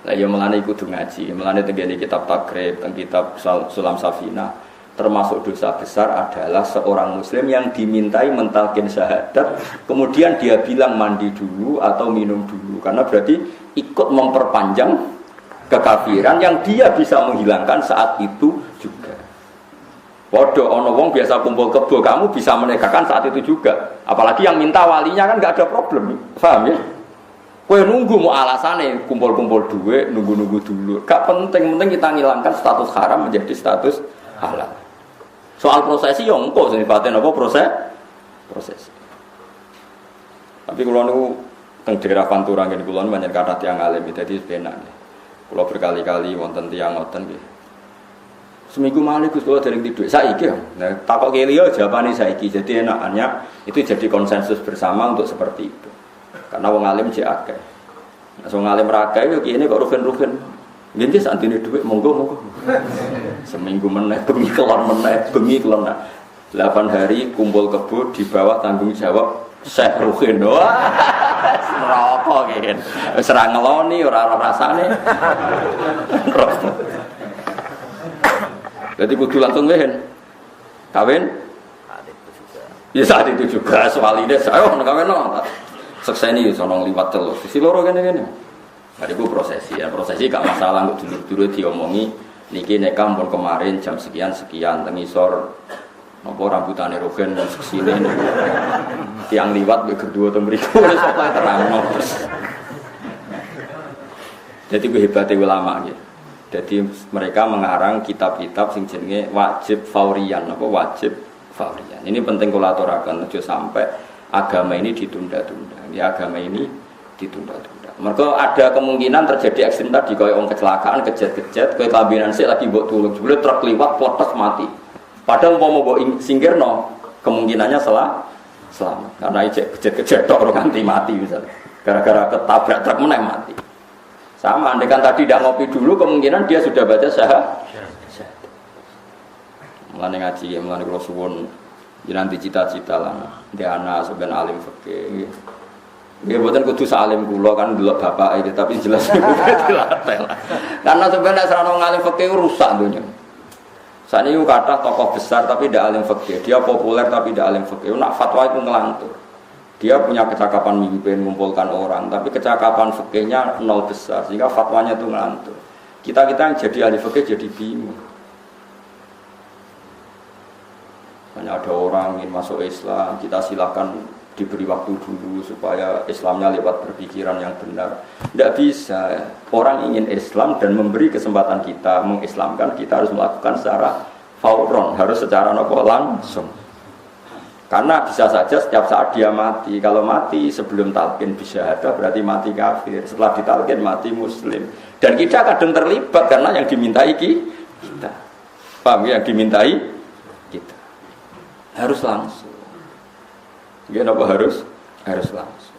Lah ya melane kudu ngaji, melane tengene kitab takrib, teng kitab Sulam Safina, termasuk dosa besar adalah seorang muslim yang dimintai mentalkin syahadat, kemudian dia bilang mandi dulu atau minum dulu karena berarti ikut memperpanjang kekafiran yang dia bisa menghilangkan saat itu juga. Podo ono wong biasa kumpul kebo, kamu bisa menegakkan saat itu juga. Apalagi yang minta walinya kan nggak ada problem, paham ya? Kue nunggu mau alasannya kumpul-kumpul duit, nunggu-nunggu dulu. Gak penting kita ngilangkan status haram menjadi status halal. Soal prosesi yang engkau senipatin apa prosesi. Tapi kalau nunggu teng daerah Pantura gini kulon banyak kata tiang alim, jadi benar. Kalau berkali-kali wonten tiang ngoten gitu. Seminggu malih Gus kula dereng tidur. Saiki ya. Nah, takok ke liya jawabane saiki. Jadi enakannya itu jadi konsensus bersama untuk seperti itu. Karena wong alim jek akeh. Nek wong alim ra akeh yo kene kok rugen-rugen. Nggih santine dhuwit monggo. Seminggu meneh bengi kelon meneh, bengi kelon. 8 hari kumpul kebo di bawah tanggung jawab Syekh Ruhin. Wah, neraka kene. Wis ra ngeloni ora rasane. Jadi kudu langsung wehen. Kawin? Ya saat itu juga soalnya saya kawin no. Sekseni sono liwat terus. Sisi loro kene. Hari itu prosesi ya, prosesi gak masalah untuk dulu diomongi. Niki nekam pun kemarin jam sekian tengisor. Nopo rambutane Rugen sini. Tiang liwat be kedua temeriku wis apa terangno terus. Jadi hebatnya ulama gitu. Jadi mereka mengarang kitab-kitab sing jenenge wajib faurian, apa wajib faurian. Ini penting kula aturaken aja sampai agama ini ditunda-tunda. Ya agama ini ditunda-tunda. Mergo ada kemungkinan terjadi ekstrem tadi kaya wong kecelakaan, kejet-kejet, kaya kabinan sik lagi mbok tulung, jebule truk liwat plotos mati. Padahal umpama mbok singkirno, kemungkinannya selamat. Karena kejet-kejet tok ora nganti mati misalnya. Gara-gara ketabrak truk meneh mati. Sama, andaikan tadi tidak ngopi dulu, kemungkinan dia sudah baca syahadat. Mulane ngaji, mulane kula suwun nanti cita-cita lah. Dia anak sebenarnya alim fikih. Nggih mboten kudu salim kula kan delok bapak iki, tapi jelas dilatih lah. Karena sebenarnya sarana ngalim fikih rusak dunia. Sakniki kathah tokoh besar tapi tidak alim fikih. Dia populer tapi tidak alim fikih. Nak fatwa itu ngelantur. Dia punya kecakapan mimpin, mengumpulkan orang, tapi kecakapan fikihnya nol besar, sehingga fatwanya itu ngelantur. Kita yang jadi ahli fikih jadi bingung. Hanya ada orang ingin masuk Islam, kita silakan diberi waktu dulu supaya Islamnya lewat berpikiran yang benar. Tidak bisa. Orang ingin Islam dan memberi kesempatan kita mengislamkan, kita harus melakukan secara fauron, harus secara langsung. Karena bisa saja setiap saat dia mati. Kalau mati sebelum talqin bisyahadah berarti mati kafir. Setelah ditalqin mati muslim. Dan kita kadang terlibat karena yang dimintai kita. Paham ya? Yang dimintai kita. Harus langsung. Kenapa harus? Harus langsung.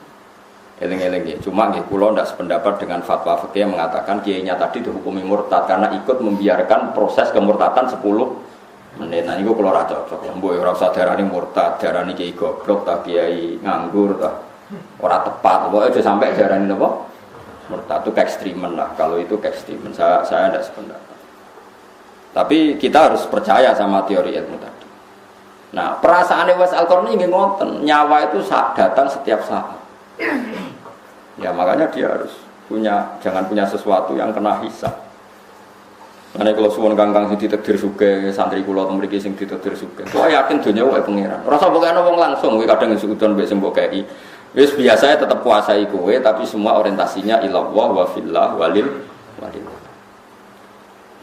Eling-eling ya. Cuma nggih kula ndak sependapat dengan fatwa fikih yang mengatakan kiainya tadi dihukumi murtad karena ikut membiarkan proses kemurtadan 10 menit. Nah, niku kula ora cocok. Mbok ora usah darani murtad, darani kiai goblok ta kiai nganggur ta. Ora tepat. Pokoke aja sampai darani napa? Murtad itu ekstremen lah. Kalau itu ekstremen saya tidak sependapat. Tapi kita harus percaya sama teori ilmu tadi. Nah, perasaan Uwais Al-Qarni nggih ngoten, nyawa itu datang setiap saat. Ya makanya dia harus jangan punya sesuatu yang kena hisab. Karena kalau suwon kangkang sing ditakdir sugih santri kula mriki sing ditakdir sugih. Kok yakin donya wae pangeran. Ora usah mbokane wong langsung kowe kadang sudon mbek sing mbok kei. Wis biasanya tetap kuasai kowe tapi semua orientasinya ilallah wa fillah walil.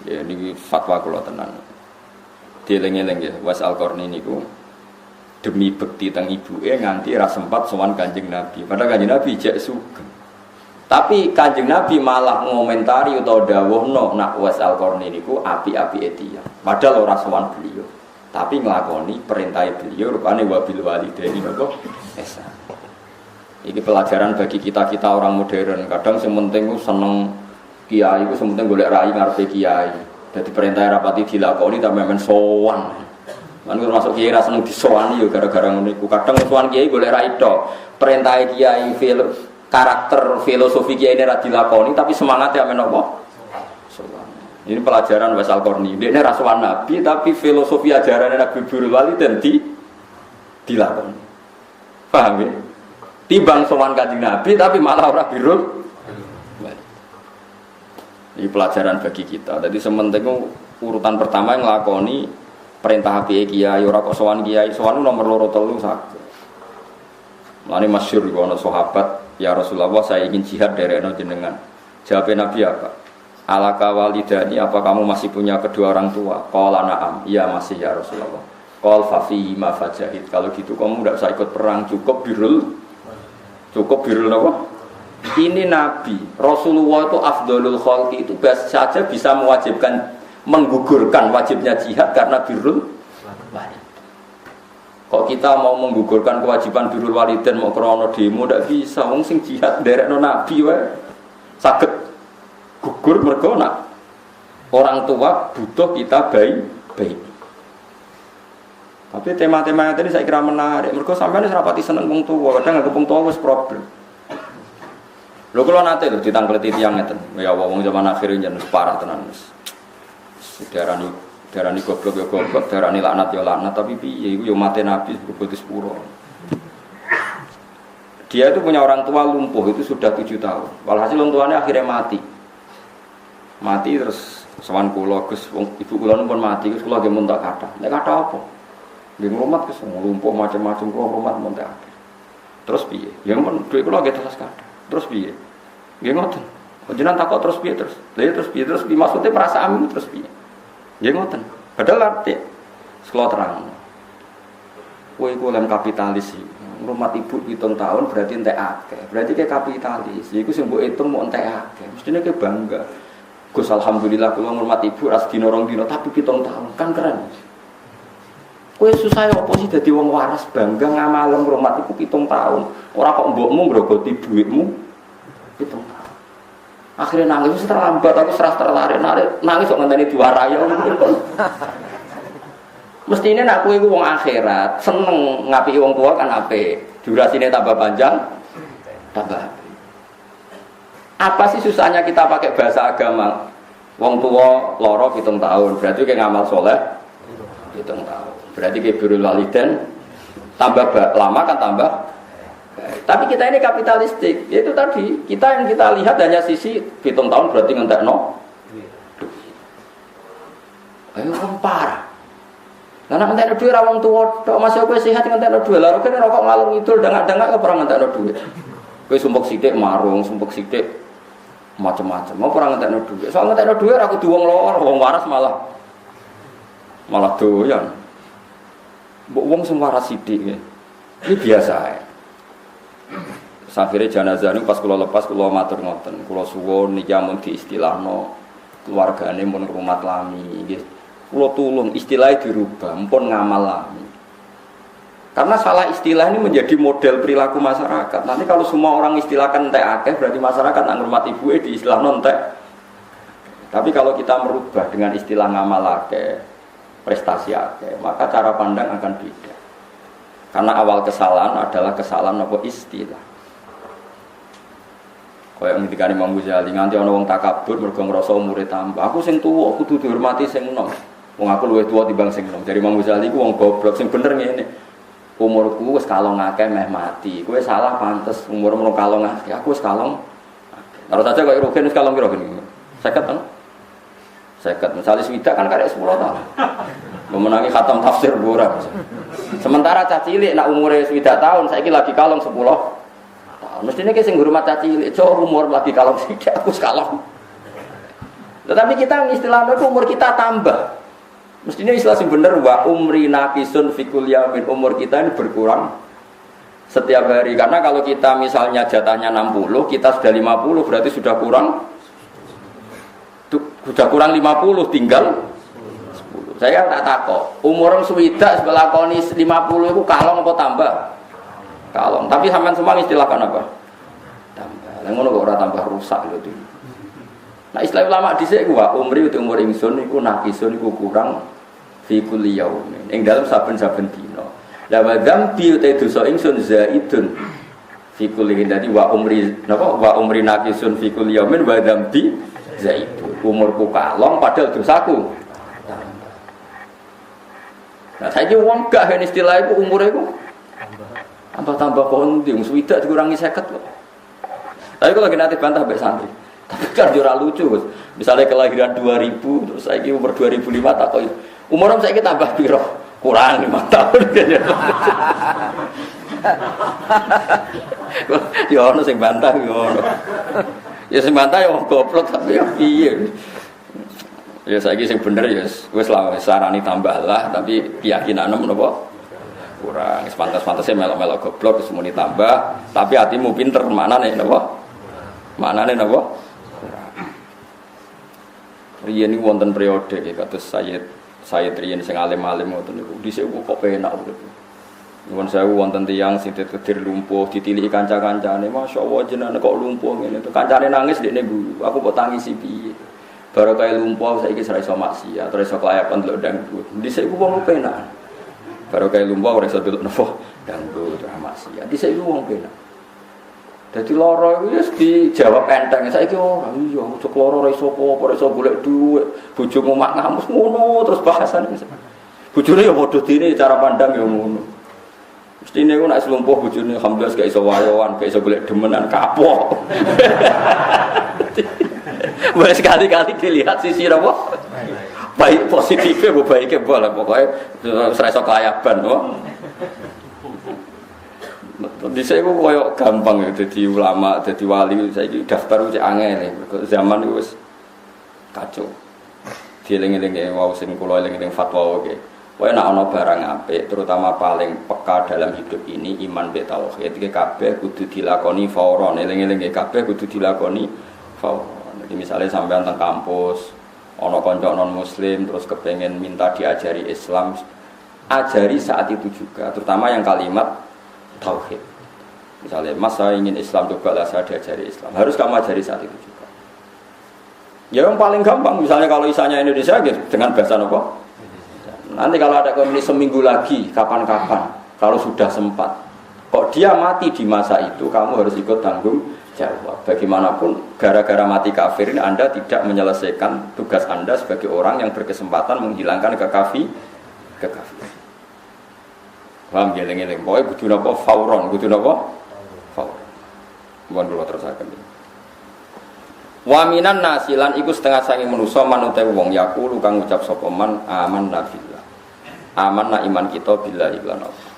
Ya niki fatwa kula tenan. Dieling-eling ya Uwais Al-Qarni niku demi bekti teng ibuke nganti ra sempat sowan Kanjeng Nabi. Padahal Kanjeng Nabi jek sugih. Tapi Kanjeng Nabi malah ngomentari utawa dawuhno nak Uwais Al-Qarni niku api-api dia. Padahal ora sowan beliau. Tapi nglakoni perintah beliau rupane wabil walidaini napa? Ihsan. Iki pelajaran bagi kita-kita orang modern. Kadang sing penting ku seneng kiai ku sing penting golek rai ngarepe kiai. Dadi perintah rapati dilakoni tapi men sowan. Lan termasuk kiai ra seneng disowani yo gara-gara ngono iku. Kadang sowan kiai golek rai tok. Perintah kiai karakter filosofi kiai ini dilakoni tapi semangatnya amen apa? Ini pelajaran Uwais Al-Qarni. Dia ini rasulan Nabi tapi filosofi ajaran Nabi Birrul Walidain dilakoni. Paham ya? Timbang sowan Kanjeng Nabi tapi malah ora birrul Walidain. Ini pelajaran bagi kita. Jadi sementing urutan pertama yang nglakoni perintah kiai ora kok sowan kiai, sowan nomor 2 3 saged. Lani masyhur iku ana sahabat, ya Rasulullah saya ingin jihad derekno jenengan. Jawab Nabi apa? Alaka walidani, apa kamu masih punya kedua orang tua? Qala na'am, iya masih ya Rasulullah. Qal fa fi ma fajahid. Kalau gitu kamu tidak usah ikut perang, cukup birrul apa? Ini Nabi, Rasulullah itu afdhalul khalqi itu saja bisa mewajibkan menggugurkan wajibnya jihad karena birrul walidain. Kok kita mau menggugurkan kewajiban birrul walidain mau krana demo ndak bisa. Wong sing jihad nderekno nabi wae saged gugur mergo nak orang tua butuh kita baik. Tapi tema-tema yang tadi saya kira menarik. Mergo sampeyan wis rapati seneng wong tua, kadang anggap wong tua wis problem. Lho kula nate lho ditangkleti tiyang ngeten. Ya wong zaman akhir yen parah tenan wis. Darani goblok ya goblok, darani laknat ya laknat, tapi piye iku ya mate nabi berputus puro. Dia itu punya orang tua lumpuh itu sudah 7 tahun. Walhasil orang tuanya akhirnya mati. Mati terus sowan kula Gus ibu kula pun mati, Gus kula ge muntah kathah. Nek kathah apa? Nggih ngrumat Gus lumpuh macam-macam kula ngrumat muntah. Terus piye? Ya men dhuwit kula ge telas kathah. Terus piye? Nggih ngoten. Panjenengan takok terus piye terus? Lha terus piye? Terus piye maksudnya perasaan terus piye? Nggih ngoten. Padahal arti sekolah terang. Kowe iku lem kapitalis iki. Rumah ibu 7 tahun berarti entek akeh. Berarti ke kapitalis. Iku sing mbok hitung mau entek akeh. Mestine ke bangga. Gus alhamdulillah kula ngurmat ibu ras dina rong dina tapi 7 tahun kan keren. Kowe susah opo sih dadi wong waras bangga ngamalem ngurmat ibu 7 tahun. Ora kok mbokmu ngrogoti dhuwitmu 7 tahun. Akhirnya nangis terlambat, aku serah tertarik nangis kok ngenteni diwarai. Mestine nek kowe iku wong akhirat, seneng ngapiki wong tua kan apik. Durasine tambah panjang, tambah apik. Apa sih susahnya kita pakai bahasa agama? Wong tua loro 7 tahun, berarti kayak ngamal soleh 7 tahun. Berarti kayak birrul walidain tambah lama kan tambah. Tapi kita ini kapitalistik, yaitu tadi kita yang kita lihat hanya sisi 7 tahun berarti ngentekno. Ayo kan parah. Lah nek ngentekno dhuwit ra wong tuwa tok masih kowe sehat ngentekno dhuwit. Lah kene rokok ngalung ngidul dengak-dengak kok ora ngentekno dhuwit. Kowe sumpek sithik marung, sumpek sithik macam-macam. Mau ora ngentekno dhuwit. Soal ngentekno dhuwit ra kudu wong loro, wong waras malah doyan. Mbok wong sing waras sithik nggih. Iki biasa ae. Akhirnya jenazah ini pas kula lepas kula matur ngoten, kula suwun niki amun diistilahno keluargane mun rumat lami nggih. Kula tulung istilahnya dirubah, mpun ngamal lami. Karena salah istilah ini menjadi model perilaku masyarakat. Nanti kalau semua orang istilahkan entek akeh berarti masyarakat nang ngurmat ibuke diistilahno entek. Tapi kalau kita merubah dengan istilah ngamal akeh, prestasi akeh, maka cara pandang akan beda. Karena awal kesalahan adalah kesalahan apa istilah. Kaya ngendikane Imam Ghazali nganti ana wong takabur mergo ngrasa umure tambah. Aku sing tuwa kudu dihormati sing enom. Wong aku luwih tuwa timbang sing enom. Dari Imam Ghazali ku wong goblok sing bener ngene. Umurku wis kalong akeh meh mati. Kowe salah pantes umurmu kalong akeh. Aku wis kalong. Terus saja kaya Rugen wis kalong piro gini. 50 kan? 50. Misale swidak kan karek 10 tahun. Memenangi khatam tafsir ora. Sementara cah cilik nak umure 7 tahun saiki lagi kalong 10 tahun. Mestine ki sing ngurmat cah cilik, cok umur lagi kalong sithik aku kalong. Tetapi kita istilahnya umur kita tambah. Mestinya istilah sing bener wa umri naqisun fi kulli yamin, umur kita ini berkurang setiap hari. Karena kalau kita misalnya jatahnya 60, kita sudah 50 berarti sudah kurang 50 tinggal. Saya tak takok, umur swidak sebelah koni 50 itu kalong apa tambah? Kalong. Tapi sampean semua istilahkan apa? Tambah. Lah ngono kok ora tambah rusak lho itu. Nah istilah ulama dhisik ku wa umri itu umur ingsun iku naqisun iku kurang fi kulli yaumin. Ing dalem saben-saben dina. Lah wa dzambi te dosa ingsun zaidun fi kulli dadi wa umri napa wa umri naqisun fi kulli yaumin wa dzambi zaidun. Umurku kalong padahal dosaku. Nah, saya ini uang gak ini istilah itu umurnya itu tambah kondi, swidak dikurangi 50 loh. Tapi kalau lagi nanti bantah sampai santri. Tapi kan jurah lucu, Gus. Misalnya kelahiran 2000, terus saya ini umur 2005 tak kok. Umurnya saya ini tambah piro, kurang 5 tahun. Ya ono sing bantah ya ono. Ya sing bantah ya wong goblok tapi ya piye. Ya saiki sing bener ya wis lah sarani tambahlah tapi keyakinane menapa kurang pantes-pantese melok-melok goblok wis muni tambah tapi hatimu pinter manane napa kurang Riyen niku wonten periode nggih kados Sayyid riyen sing alim-alim ngoten niku. Dhisik kok penak urip. Nuwun sewu wonten tiyang sing ditedir lumpuh ditiliki kanca-kancane, masyaallah jenengan kok lumpuh ngene to. Kancane nangis dekne guyu, aku kok tangisi piye. Baru kaya lumpuh saiki ora iso maksiat, ora iso kelayapan delok dangdut. Dhisik ku wong penak. Baru kaya lumpuh ora iso delok napa dangdut ora maksiat. Dhisik ku wong penak. Dadi lara iku wis dijawab enteng. Saiki ora iya, ojo lara ora iso apa, ora iso golek dhuwit. Bojomu mak ngamus ngono terus bahasane. Bojone ya padha dene cara pandang ya ngono. Mestine ku nek slumpuh bojone alhamdulillah gak iso wayoan, gak iso golek demenan kapok. Wes sekali-kali dilihat sisi apa? Baik positifnya, baiknya boleh pokoknya ora iso kelayaban, Di saya itu koyok gampang ya, jadi ulama, jadi wali. Saya itu daftar uji angin, zaman itu kacau. Dieling-eling wow sing kula eling-eling fatwa oke. Kowe nek ana barang apik, terutama paling peka dalam hidup ini iman be tauhid. Iki kabeh kudu dilakoni fauron. Eling-eling kabeh kudu dilakoni fauron. Jadi misalnya sampean teng kampus, ana kanca non muslim terus kepengen minta diajari Islam, ajari saat itu juga, terutama yang kalimat tauhid. Misalnya, Mas saya ingin Islam, cobalah saya diajari Islam. Harus kamu ajari saat itu juga. Ya yang paling gampang, misalnya kalau isanya Indonesia gitu, dengan bahasa apa? Nanti kalau ada komunis seminggu lagi, kapan-kapan, kalau sudah sempat. Kok dia mati di masa itu, kamu harus ikut tanggung jawab. Bagaimanapun, gara-gara mati kafir ini Anda tidak menyelesaikan tugas Anda sebagai orang yang berkesempatan menghilangkan kekafiran. Paham geleng-geleng. Pokoknya kudu napa fauron, kudu napa fauron. Mohon kula terusaken. Wa minan nasilan iku setengah saking manusa manute wong yaqulu kang ngucap sapa man amanna billah. Amanna iman kita billahi lan Allah.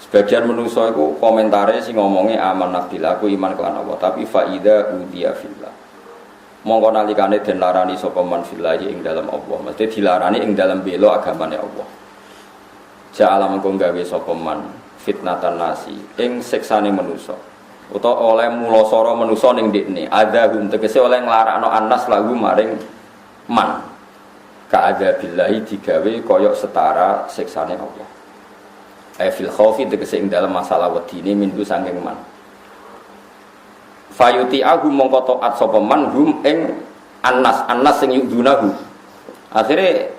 Sebagian manusa iku komentare sing ngomongé amanna billah aku iman kelan Allah, tapi faida udiya fillah. Mongko nalikane den larani sapa man billahi ing dalam Allah, mesti dilarani ing dalam bela agamane Allah. Ja'ala mengko gawe sapa man fitnatan nasi ing siksane manusa utawa oleh mulasara manusa ning ndekne adahum tegese oleh nglarakno annas lagu maring man ka adabillahi digawe kaya setara siksane Allah fil khaufi tegese ing dalam masalah wedine mindu saking man fayuti agu mongko taat sapa man hum ing annas sing yudunahu akhire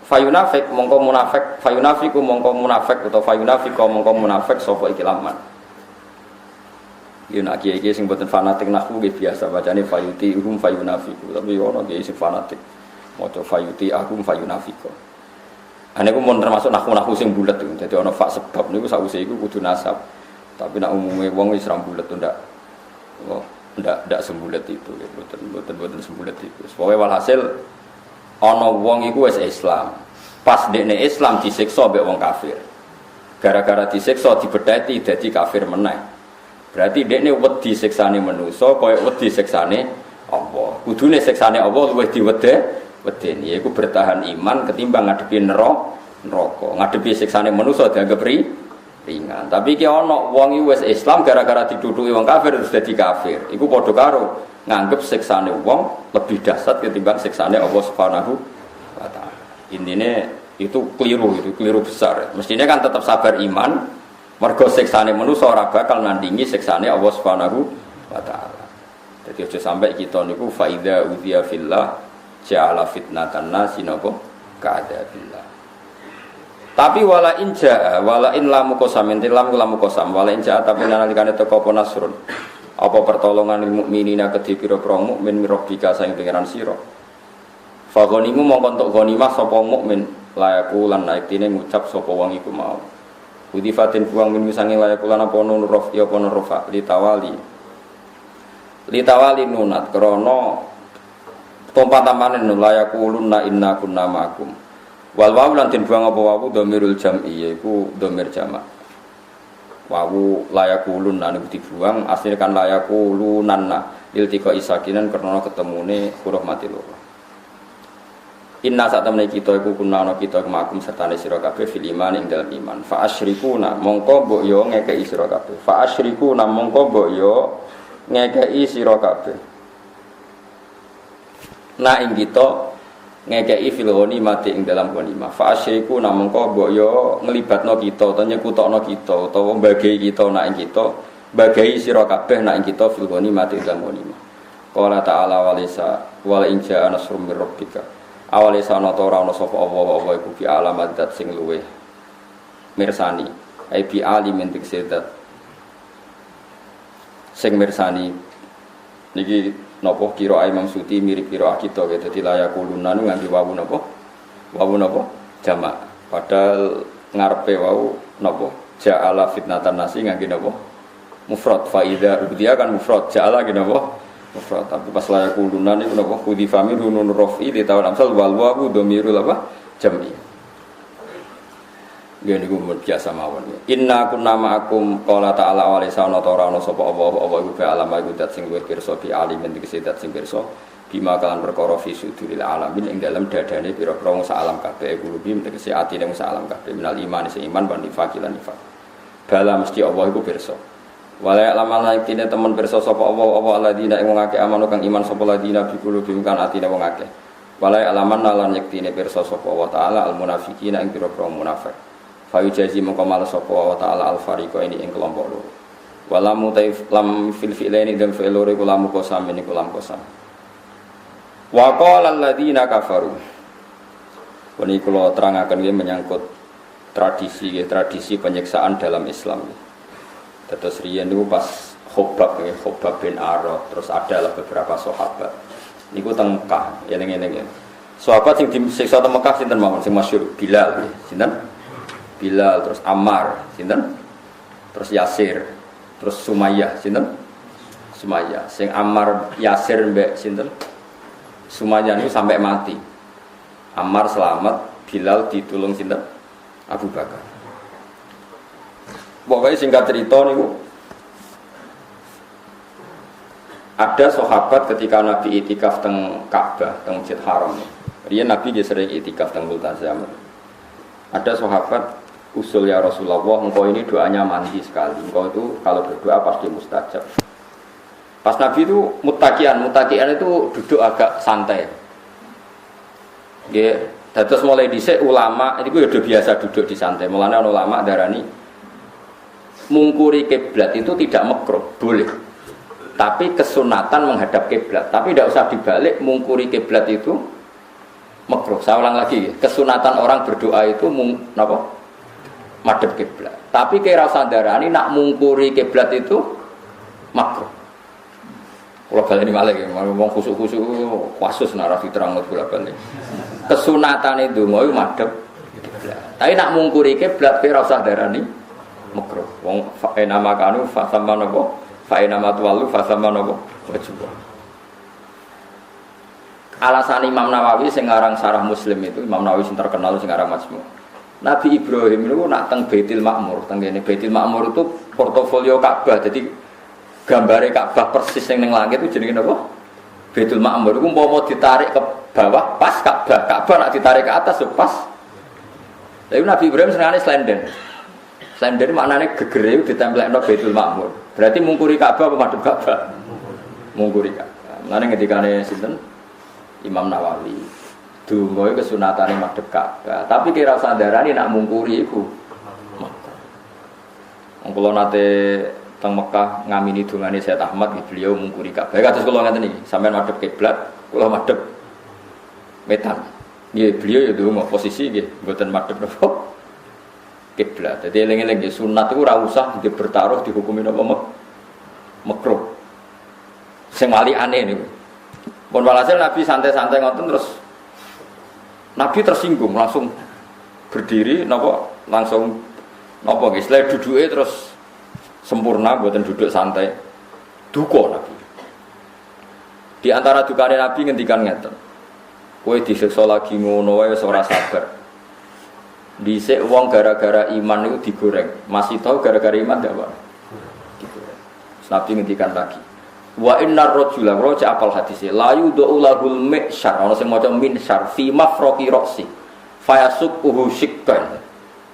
fayunafik mongko munafik fayunafiku mongko munafik atau fayunafiko mongko munafik sapa iki laman. Yen aki-aki sing boten fanatik nahwu nggih biasa bacane fayuti hum fayunafiku tapi ono nggih sing fanatik maca fayuti ahum fayunafiko. Ane ku mun termasuk nahwu sing bulet itu. Dadi ono fa sebab niku sakwise iku kudu nasab. Tapi nek umume wong wis ra bulet ndak sembulet itu boten sembulet itu. Pokoke walhasil ana wong iku wis Islam. Pas dekne Islam disiksa mbek wong kafir. Gara-gara disiksa dibetheti dadi kafir meneh. Berarti dekne wedi siksane manusa kaya wedi siksane Allah. Kudune siksane Allah luwih diwedeni yaiku bertahan iman ketimbang ngadepi neraka. Ngadepi siksane manusa dianggap ringan. Tapi ki ana wong iki wis Islam gara-gara diduduki wong kafir terus dadi kafir. Iku padha karo nganggep siksane wong lebih dahsyat ketimbang siksane Allah Subhanahu wa taala. Intine itu keliru besar. Mestinya kan tetap sabar iman, mergo siksane manusa ora bakal nandingi siksane Allah Subhanahu wa taala. Jadi aja sampai kita niku faida udhiya fillah ja'ala fitnatan nasi napa ka'adabillah. Tapi wala in lamu qasam lam qasam wala in ja'a tapi nalikane teko apa nasrun apa pertolongan mukminina kedhi pira-pira mukmin mirabika saing pangeran sira fa ghanimu mongko entuk ghanimah sapa mukmin layaku lan naiktine ngucap sapa wong iku mau udifatin buang min sange layaku lan apa nun rof ya apa nun rofa litawali nunat krana tompatamane nun layaku lunna inna kunna ma'akum wal wawu lan den buang apa wawu dhamirul jam'i yaiku dhamir jamak. Wawu layakulun lan dibuang asline kan layakulunan iltika isakinan karena ketemune huruf mati loro. Inna sak temene kita iku kunana kita makum sertane sira kabeh fil iman ing dalem iman. Fa asyrikuna mongko mbok yo ngekeki sira kabeh. Fa asyrikuna mongko mbok yo ngekeki sira kabeh. na ing kita ngekei fil ghanimati ing dalam ghanimah fa asyaiku namung kok mbok yo nglibatno kita utawa nyekutokno kita utawa mbagi kita nak ing kita mbagi sira kabeh nak ing kita fil ghanimati ing dalam ghanimah qala ta'ala walisa wal in ja'a nasrum mir rabbika awalisa ana ta ora ana sapa apa iku bi alamat dat sing luweh mirsani ai bi alimin tiksedat sing mirsani niki napa kira Imam Suti mirip kira kita gitu dadi layakuluna nu nganti wawu napa jamak padahal ngarepe wau napa ja'ala fitnatan nasi ngangge napa mufrad fa idza ubdiya kan mufrad ja'ala gene napa mufrad tapi pas layakuluna niku napa khudi famir nun rafi di tawal amsal wal wawu dhamirul apa jam'i ya niku biasa mawon inna kunna ma'akum qala ta'ala wa lisana ora ana sapa apa iku be alam iku dat sing luwih pirsa bi alimin iki dat sing pirsa bima kalan perkara fi suduril alamin ing dalem dadane pira-pira wong sak alam kabeh iku luwih tegese atine wong sak alam kabeh minal iman se iman ban nifaq lan nifaq bala mesti Allah iku pirsa wala lamal laktine temen pirsa sapa apa alladzina ing wong akeh amanu kang iman sapa ladina bi qulubihim kan atine wong akeh wala alaman lan yaktine pirsa sapa wa ta'ala al munafiqina ing pira-pira munafik fayu jazi mengkomal sapa wa ta'ala al-fariqa ini ing kelompok loro walamu taif lam fil fi'laini dan fi'l loro iku lamu qasam niku lam qasam wa qala alladziina kafaru ini kula terangaken nggih menyangkut tradisi penyiksaan dalam Islam terus riyen niku pas Khobab bin Arad terus ada beberapa sahabat niku teng Mekah eling-eling sahabat sing disiksa teng Mekah sinten mawon sing masyhur Bilal sinten Bilal, terus Ammar, sinten? Terus Yasir, terus Sumayyah, sinten? Sumayyah. Sing Ammar, Yasir mbek sinten? Sumayyah niku sampai mati. Ammar selamat, Bilal ditulung sinten? Abu Bakar. Pokoknya singkat cerita niku ada sahabat ketika Nabi itikaf teng Ka'bah, teng Masjid Haram. Riyen Nabi dia sering itikaf teng Multazam. Ada sahabat usul ya Rasulullah, engkau ini doanya mandi sekali. Engkau itu kalau berdoa pasti mustajab. Pas Nabi itu mutakian itu duduk agak santai. Ya, terus mulai dhisik ulama itu udah biasa duduk di santai. Mulane ulama darani mungkuri kiblat itu tidak makruh, boleh. Tapi kesunatan menghadap kiblat. Tapi tidak usah dibalik mungkuri kiblat itu makruh. Saya ulang lagi, kesunatan orang berdoa itu napa? Madhep kiblat. Tapi kira sandarani nak mungkuri kiblat itu makruh. Kalau balik ini malah ngomong khusuk-khusuk kasus narasi terang bola-balik. Kesunatan itu mau madhep kiblat. Tapi nak mungkuri kiblat kira sandarani makruh. Wong fa nama kanu fa sama napa? Fa nama tuwalu fa sama napa? Wajib. Alasan Imam Nawawi sing aran Syarah Muslim itu Imam Nawawi sing terkenal sing aran Majmu'. Nabi Ibrahim itu nak teng Baitul Ma'mur, teng kene Baitul Ma'mur itu portofolio Ka'bah. Jadi gambare Ka'bah persis ning langit itu jenenge napa? Baitul Ma'mur. Iku umpama ditarik ke bawah pas Ka'bah. Ka'bah nak ditarik ke atas pas. Lha Nabi Ibrahim senengane slenden. Slenden maknane gegere ditemplekno Baitul Ma'mur. Berarti mungkuri Ka'bah apa madhep Ka'bah? Mungkuri Ka'bah. Mulane ngendikane sinten? Imam Nawawi. Dungo itu kesunatane madhep Ka'bah. Tapi kira sandarane nak mungkuri iku. Wong kula nate teng Mekah ngamini dungane Syekh Ahmad beliau mungkuri Ka'bah. Kados kula ngaten iki, sampean madhep kiblat, kula madhep wetan. Nggih, beliau ya donga posisi nggih mboten madhep napa kiblat. Dadi eling-eling nggih sunat iku ora usah bertaruh dihukumi napa makruh. Sing wali aneh niku. Pun walhasil Nabi santai-santai ngoten terus Nabi tersinggung langsung berdiri langsung guys lha duduke terus sempurna mboten duduk santai duka Nabi. Di antara dukane Nabi ngendikan ngeten. Kowe disiksa lagi ngono wae ora sabar. Dhisik wong gara-gara iman itu digoreng. Masih tahu gara-gara iman ndak, Pak? Digoreng. Nabi ngendikan lagi. Wa innar rajula raja apal hadise la yudul lahul mishar ana sing maca minsyar fi mafraqi ra'si fayasuquhu shikkan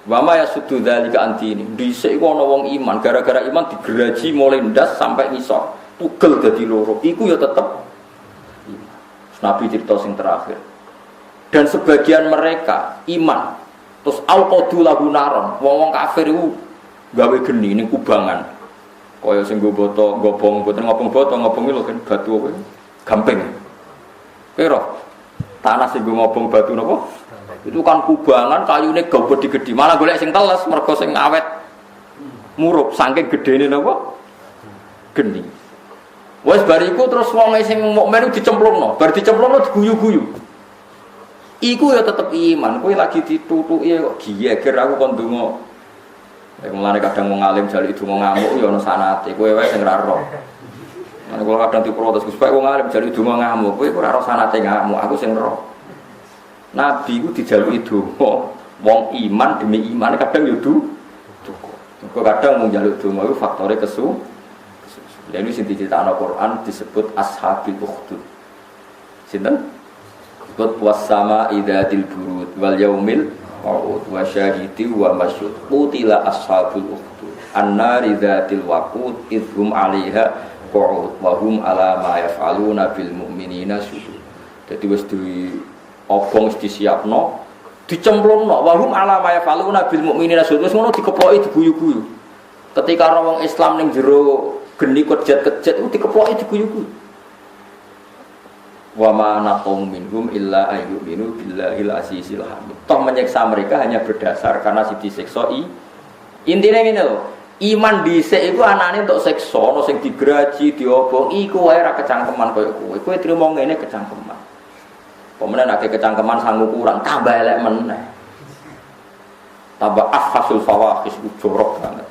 wa ma yasuddu dzalika antini dhisik iku ana wong iman gara-gara iman digeraji mulai ndas sampai ngisor tugel dadi loro iku ya tetep Nabi cerita sing terakhir. Dan sebagian mereka iman. Terus al-qadu lahu naron. Wong-wong kafir iku gawe geni ning kubangan. Kaya sing nggo boto, ngobong, boten ngobong boto, ngobong lho kan batu kowe. Gamping. Kira tanah sing nggo ngobong batu napa? Itu kan kubangan kayune gede-gede. Malah golek sing teles mergo sing awet murup saking gedene napa? Geni. Wes bariku terus wong sing mukmin dicemplungno, bar dicemplungno diguyu-guyu. Iku ya tetep iman, kowe lagi ditutuki kok giyeger aku kon ndonga. Nek mulane kadang wong alim jali donga ngamuk ya ana sanate, kowe wae sing ra roh. Nek kula kadang diprotes Gus, wong alim jali donga ngamuk, kowe ora roh sanate ngamuk, aku sing roh. Nabi ku dijaluki donga, wong iman demi iman kadang ya duka. Kadang wong njaluk donga iku faktore kesu. Lalu sing diceritakno Quran disebut ashabil ukhdud. Sinten? Disebut wasama idzatil burud wal yaumil mau'ud wa syahidi wa masyhud. Qutila ashabul ukhdud. An-nari dzatil waqud idhum 'alaiha qu'ud wa hum 'ala ma yaf'aluna bil mu'minina syuhud. Dadi wis diobong disiapno, dicemplungno wa hum 'ala ma yaf'aluna bil mu'minina syuhud. Wis ngono dikeploki diguyu-guyu. Ketika wong Islam ning jero geni kejet-kejet itu dikeploki diguyu-guyu. Wa ma naqum minhum illa ayyuminu billahil azizil hamid. Toh menyiksa mereka hanya berdasar karena si disiksa intine ngene lho. Iman dhisik iku anane untuk siksa, ono sing digraji, diobong, iku wae ra kecangkeman koyo kowe. Kowe trimo ngene kecangkeman. Pemenang nek kecangkeman sangu kurang, tambah elek meneh. Tambah afhasul fawahis jorok banget.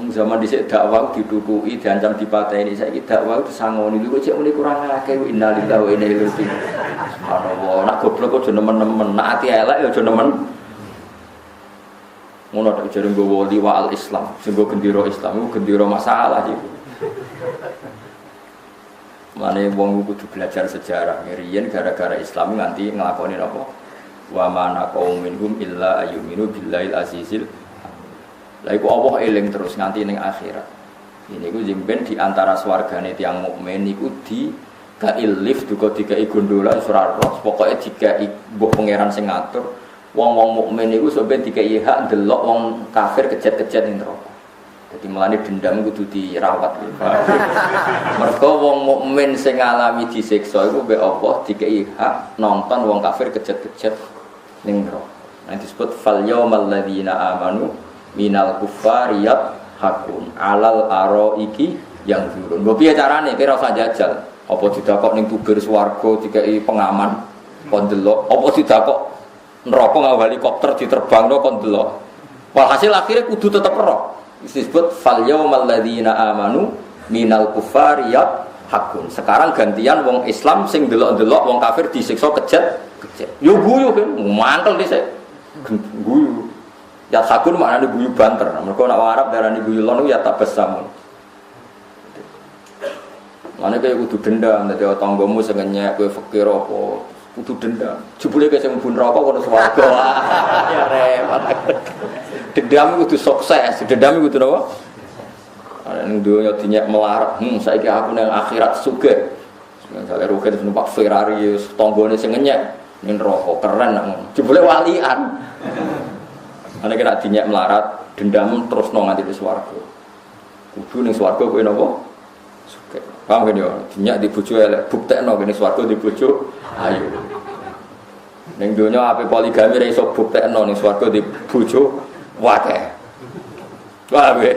Zaman dhisik dakwah ditutuki diancam dipateni saiki dakwah disangoni lho kok muni kurang akeh innalillahi wa inna ilaihi raji'un. Subhanallah nak goblok aja nemen-nemen nak ati elek ya aja nemen. Ngono tak jare nggowo liwa al-Islam, sing nggo gendera Islam iku gendera masalah iki. Mane wong kudu belajar sejarah riyen gara-gara Islam nganti nglakoni napa? Wa mana qauminhum illa ayyuminu billahil azizil. Lah iku Allah eling terus nganti ning akhirat. Ini iku jemben di antara swargane tiyang mukmin iku di gail lift duka dikai gondola ora roh, pokoke dikai mbok pangeran sing ngatur. Wong-wong mukmin iku sampe dikai hak ndelok wong kafir kejet-kejet ning neraka. Dadi mulane dendam kudu dirawat. Mergo wong mukmin sing ngalami disiksa iku mbek Allah dikai hak nonton wong kafir kejet-kejet ning neraka. Nah disebut fal yaumal ladzina amanu minal kufariyat hakun alal araiki yang turun. Mbok piye carane kira usah jajal. Apa didakok ning tubir swarga dikai pengaman kon delok, apa didakok neraka nggawa helikopter diterbangno kon delok. Walhasil akhire kudu tetep roh. Disebut fal yaumal ladzina amanu minal kufariyat hakun. Sekarang gantian wong Islam sing delok-delok wong kafir disiksa kejet-kejet. Yo guyu kan, mantel dhisik. Guyu. Ya sakun maknane guyu banter. Mergo nek wong Arab darani guyu lon ya tabassam. Mane kaya kudu dendam dadi tanggamu sing ngenyek kowe fakir apa kudu dendam. Jebule kaya sing mlebu neraka kono swarga. Ya repot. Dendam kudu sukses, dendam kudu napa? Ana ning donya dinyek melarat, saiki aku nang akhirat sugih. Misale roket numpak Ferrari tanggane sing ngenyek ning neraka keren nak ngono. Jebule walian. Ana kena dinyek melarat, dendam terus nganti wis swarga. Kudu ning swarga kowe napa? Sugih. Paham kan yo? Dinyek di bojo elek, buktekno kene swarga di bojo ayu. Ning donya ape poligami ra iso buktekno ning swarga di bojo wakeh. Paham ya?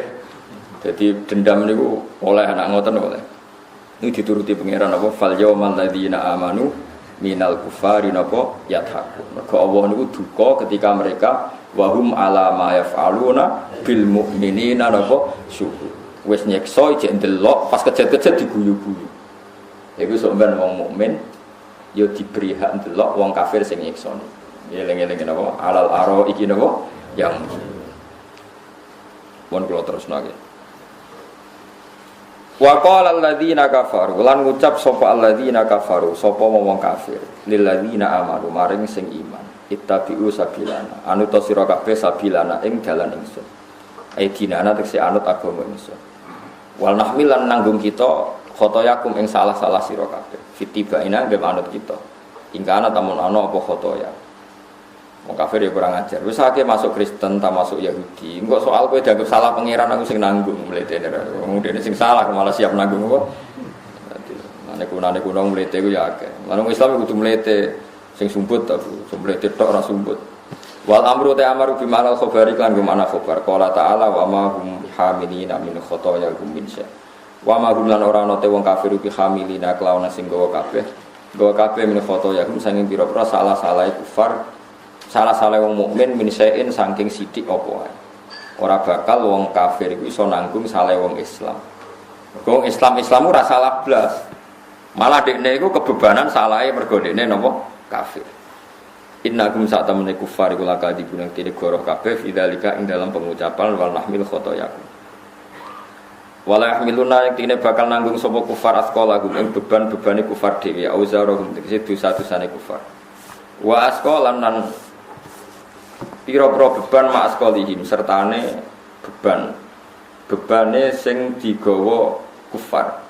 Jadi dendam niku oleh anak ngoten oleh. Ini dituruti pangeran apa fal yaumal ladzina amanu minal kufari napa yadhaku. Mergo Allah niku duka ketika mereka wahum ala ma yaf'aluna bil mu'minina napa syukur. Wis nyekso jek ndelok pas kejet-kejet diguyu-guyu. Iku sampean wong mukmin ya diberi hak ndelok wong kafir sing nyeksone. Eling-eling napa alal aro iki napa yang pun kula terusno nggih. Wa qala alladzina kafaru lan ngucap sapa alladzina kafaru sapa wong kafir lil ladzina amanu maring sing iman ittabi'u sabilana anut sira kabeh sabilana ing dalan ingsun ai dinana tekse anut agama ingsun wal nahmil lan nanggung kita khotoyakum ing salah-salah sira kabeh fitibaina nggih manut kita ingkana tamun ana apa khotoya wong kafir ya kurang ajar wis akeh masuk Kristen ta masuk Yahudi engko soal kowe dianggap salah pangeran aku sing nanggung mletene wong dene sing salah malah siap nanggung kok nek kuno mlete ku ya akeh lan wong Islam kudu mlete sing sumbut ta mlete tok ora sumbut wal amru ta amaru bi ma'al khabari kan gimana khabar qala ta'ala wa ma hum hamilina min khotoya min sya wa ma hum lan ora ana te wong kafir iki hamilina kelawan sing gawa kabeh min khotoya sanging pira-pira salah-salah kufar salah-salah wong mukmin min syai'in saking sithik apa wae ora bakal wong kafir iku iso nanggung salah wong Islam wong Islam ora salah blas malah dekne iku kebebanan salahe mergo dekne napa kafir innakum sa'tamune kufar iku lakadi gunung tine goroh kabeh fidzalika ing dalam pengucapan wal nahmil khotoyakum wala yahmiluna yang tine bakal nanggung sapa kufar asqalahum ing beban-bebane kufar dhewe auzarohum tegese dosa-dosane kufar wa asqalan nan pira-pira beban ma asqalihim sertane bebane sing digawa kufar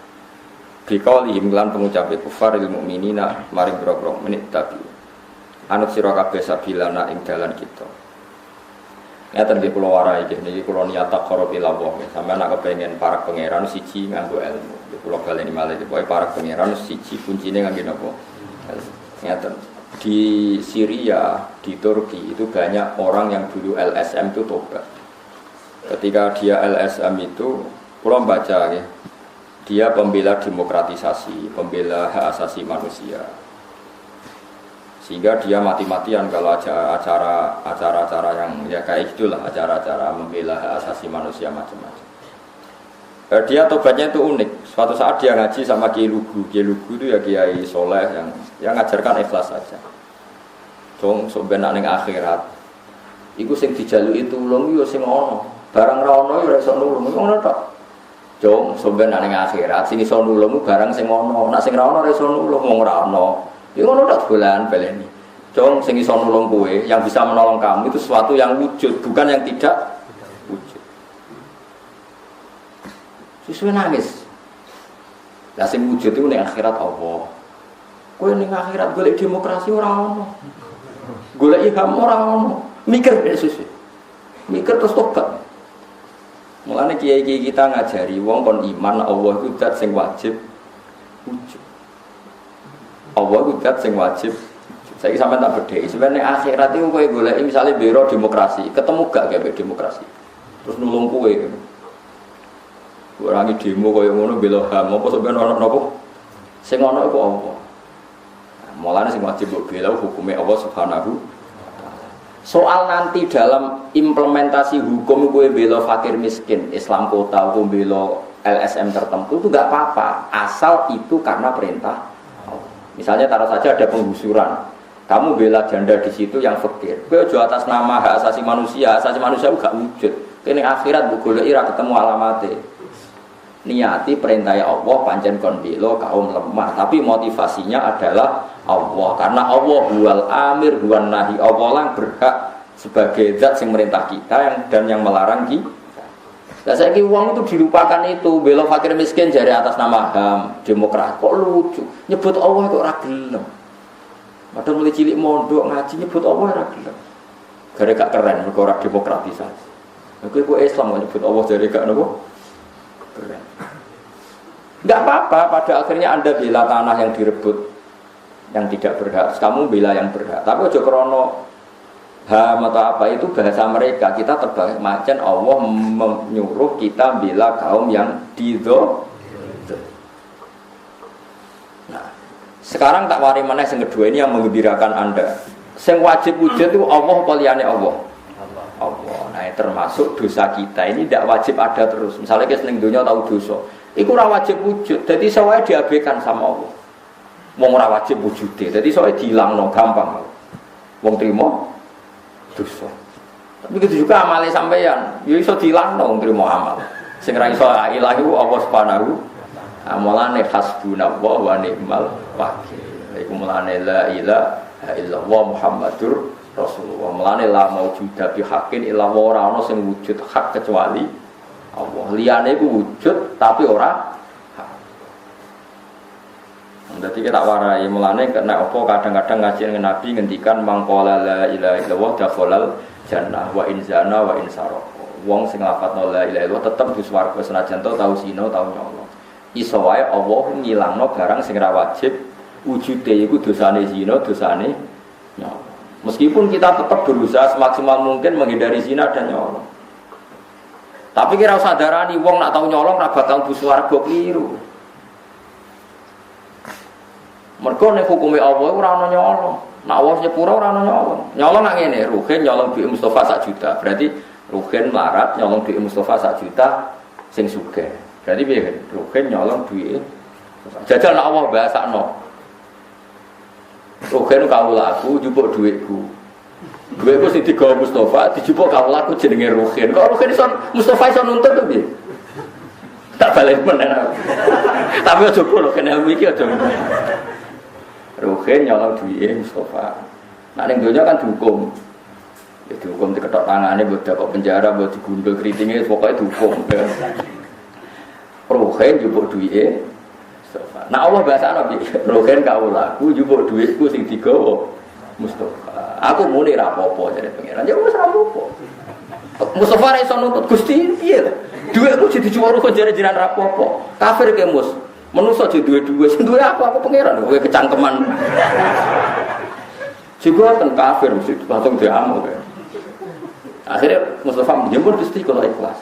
bikaulihim lan pengucape kufar lil mukminina maring pira-pira menit tapi anut sira kabeh sabilana ing dalan kita. Ngaten nggih kula warai nggih kula niat taqarrub ila Allah. Sampeyan nek kepengin para pangeran siji nganggo ilmu. Kula baleni malih pokoke para pangeran siji kuncine nganggo napa? Ngaten. Di Syria, di Turki itu banyak orang yang dulu LSM itu tobat. Ketika dia LSM itu kula baca nggih. Dia pembela demokratisasi, pembela hak asasi manusia. Sehingga dia mati-matian kalau acara-acara yang ya kayak gitulah, acara-acara membela hak asasi manusia macam-macam. Dia tobatnya itu unik. Suatu saat dia ngaji sama Kiai Lugu. Kiai Lugu itu ya Kiai Soleh yang ngajarkan ikhlas saja. Dong sebenarnya ning akhirat. Iku sing dijaluki tulung yo sing ono. Barang ra ono yo ora iso nulung. Ngono tok. Dong sebenarnya ning akhirat sing iso nulung barang sing ono. Nek sing ra ono ora iso nulung wong ra ono. Ya ngono tok dolan baleni. Dong sing iso nulung kowe, yang bisa menolong kamu itu sesuatu yang wujud, bukan yang tidak wujud. Sesuai nangis. Lah sing wujud itu ning akhirat apa? Kowe ning akhirat golek demokrasi ora ono. Golek ilham ora ono. Mikir sesuai. Mikir terus tobat. Mulane kiai-kiai kita ngajari wong kon iman Allah itu zat sing wajib wujud. Allah itu zat sing wajib. Saiki sampean tak bedheki, sebenarnya akhirat itu kowe goleki misale biro demokrasi, ketemu gak kabeh demokrasi. Terus nulung kowe. Ora ngi demo kaya ngono bela HAM, apa sampean ana napa? Sing ana iku apa? Mulane sing wajib mbok bela hukume Allah Subhanahu wa taala. Soal nanti dalam implementasi hukum kowe bela fakir miskin, Islam kota, kowe bela LSM tertentu itu enggak apa-apa, asal itu karena perintah. Misalnya taruh saja ada penggusuran, kamu bela janda di situ yang fakir. Kowe aja atas nama hak asasi manusia gak wujud. Kene akhirat mbok goleki ra ketemu alamate. Niati perintah Allah pancen kon bela kaum lemah, tapi motivasinya adalah Allah. Karena Allah huwal amir huwan nahi. Allah lang berhak sebagai zat yang merintah kita dan yang melarang kita. Lah saiki wong itu dilupakan itu, bela fakir miskin jare atas nama HAM, demokrasi. Kok lucu. Nyebut Allah kok ora gelem. Padahal mulai cilik mondok ngaji nyebut Allah ora gelem. Gara gak keren mergo ora demokratisasi. Kowe kok Islam kok nyebut Allah jare gak napa? Keren. Enggak apa-apa, pada akhirnya Anda bela tanah yang direbut yang tidak berhak. Kamu bela yang berhak. Tapi aja krono HAM atau apa itu bahasa mereka. Kita terbalik macam Allah menyuruh kita bela kaum yang didho. Nah, sekarang tak wari mana yang kedua ini yang menggembirakan Anda. Yang wajib wujud itu Allah apa liyane Allah? Allah. Nah, termasuk dosa kita ini tidak wajib ada terus. Misalnya kita seneng dunia tahu dosa, itu ora wajib wujud. Jadi saya diabaikan sama Allah. Wong ora wajib wujud. Jadi saya dilangno gampang. Wong trimo dosa. Tapi begitu juga amale sampeyan, ya iso dilangno trimo amal. Sing ra iso ilang iku Allah Subhanahu. Amalane hasbunallah wa ni'mal wakil. Iku mulane la ilaha illallah Muhammadur Rasulullah. Mulane la maujuda bi haqqin illa wa ora ana sing wujud hak kecuali Allah. Liyane iku wujud tapi ora hak. Dadi kita warai mulane kena apa kadang-kadang ngaji dengan Nabi ngendikan mangqala la ilaha illallah dakhalal jannah wa in zana wa in saraq. Wong sing lafadzno la ilaha illallah tetep di swarga senajan tau zina tau nyolong. Iso wae Allah ngilangno barang sing ora wajib wujude iku dosane zina, dosane nyolong. Meskipun kita tetap berusaha semaksimal mungkin menghindari zina dan nyolong. Tapi kira usah darani wong nak tau nyolong ra bakal mlebu swarga kliru. Mergo nek hukume Allah ora ana nyolong. Nak Allah nyepura ora ana nyolong. Nyolong nak ngene, Ruhin nyolong duit Mustafa 1 juta. Berarti Ruhin melarat nyolong duit Mustafa 1 juta sing sugih. Berarti piye? Ruhin nyolong duit. Jajal nak Allah bahasakno. Ruhin kawulaku njupuk duitku. Duitku sing digawa Mustafa dijupuk kawulaku jenenge Ruhin. Kok Ruhin iso Mustafa iso nuntut to piye? Tak balik meneh. Tapi aja kulo kene iki aja. Ruhin nyolong duit Mustafa. Nah ning donya kan dihukum. Ya dihukum diketok tangane mbok dakok penjara, mbok digundul kritinge pokoke dihukum. Ruhin njupuk duit Mustafa. Nah Allah bahasane piye? Ruhin kawulaku njupuk duitku sing digawa Mustafa. Aku muni ra apa-apa jare pangeran. Ya wis ra apa-apa. Mustafa ra iso nuntut Gusti piye? Duitku dijual kok jare jiran ra apa-apa. Kafir ke Mus. Manusa aja duwe-duwe, sing duwe aku pangeran, kowe kecangkeman. Juga ten kafir mesti langsung diamuk. Akhirnya Mustafa menjemput Gusti kalau ikhlas.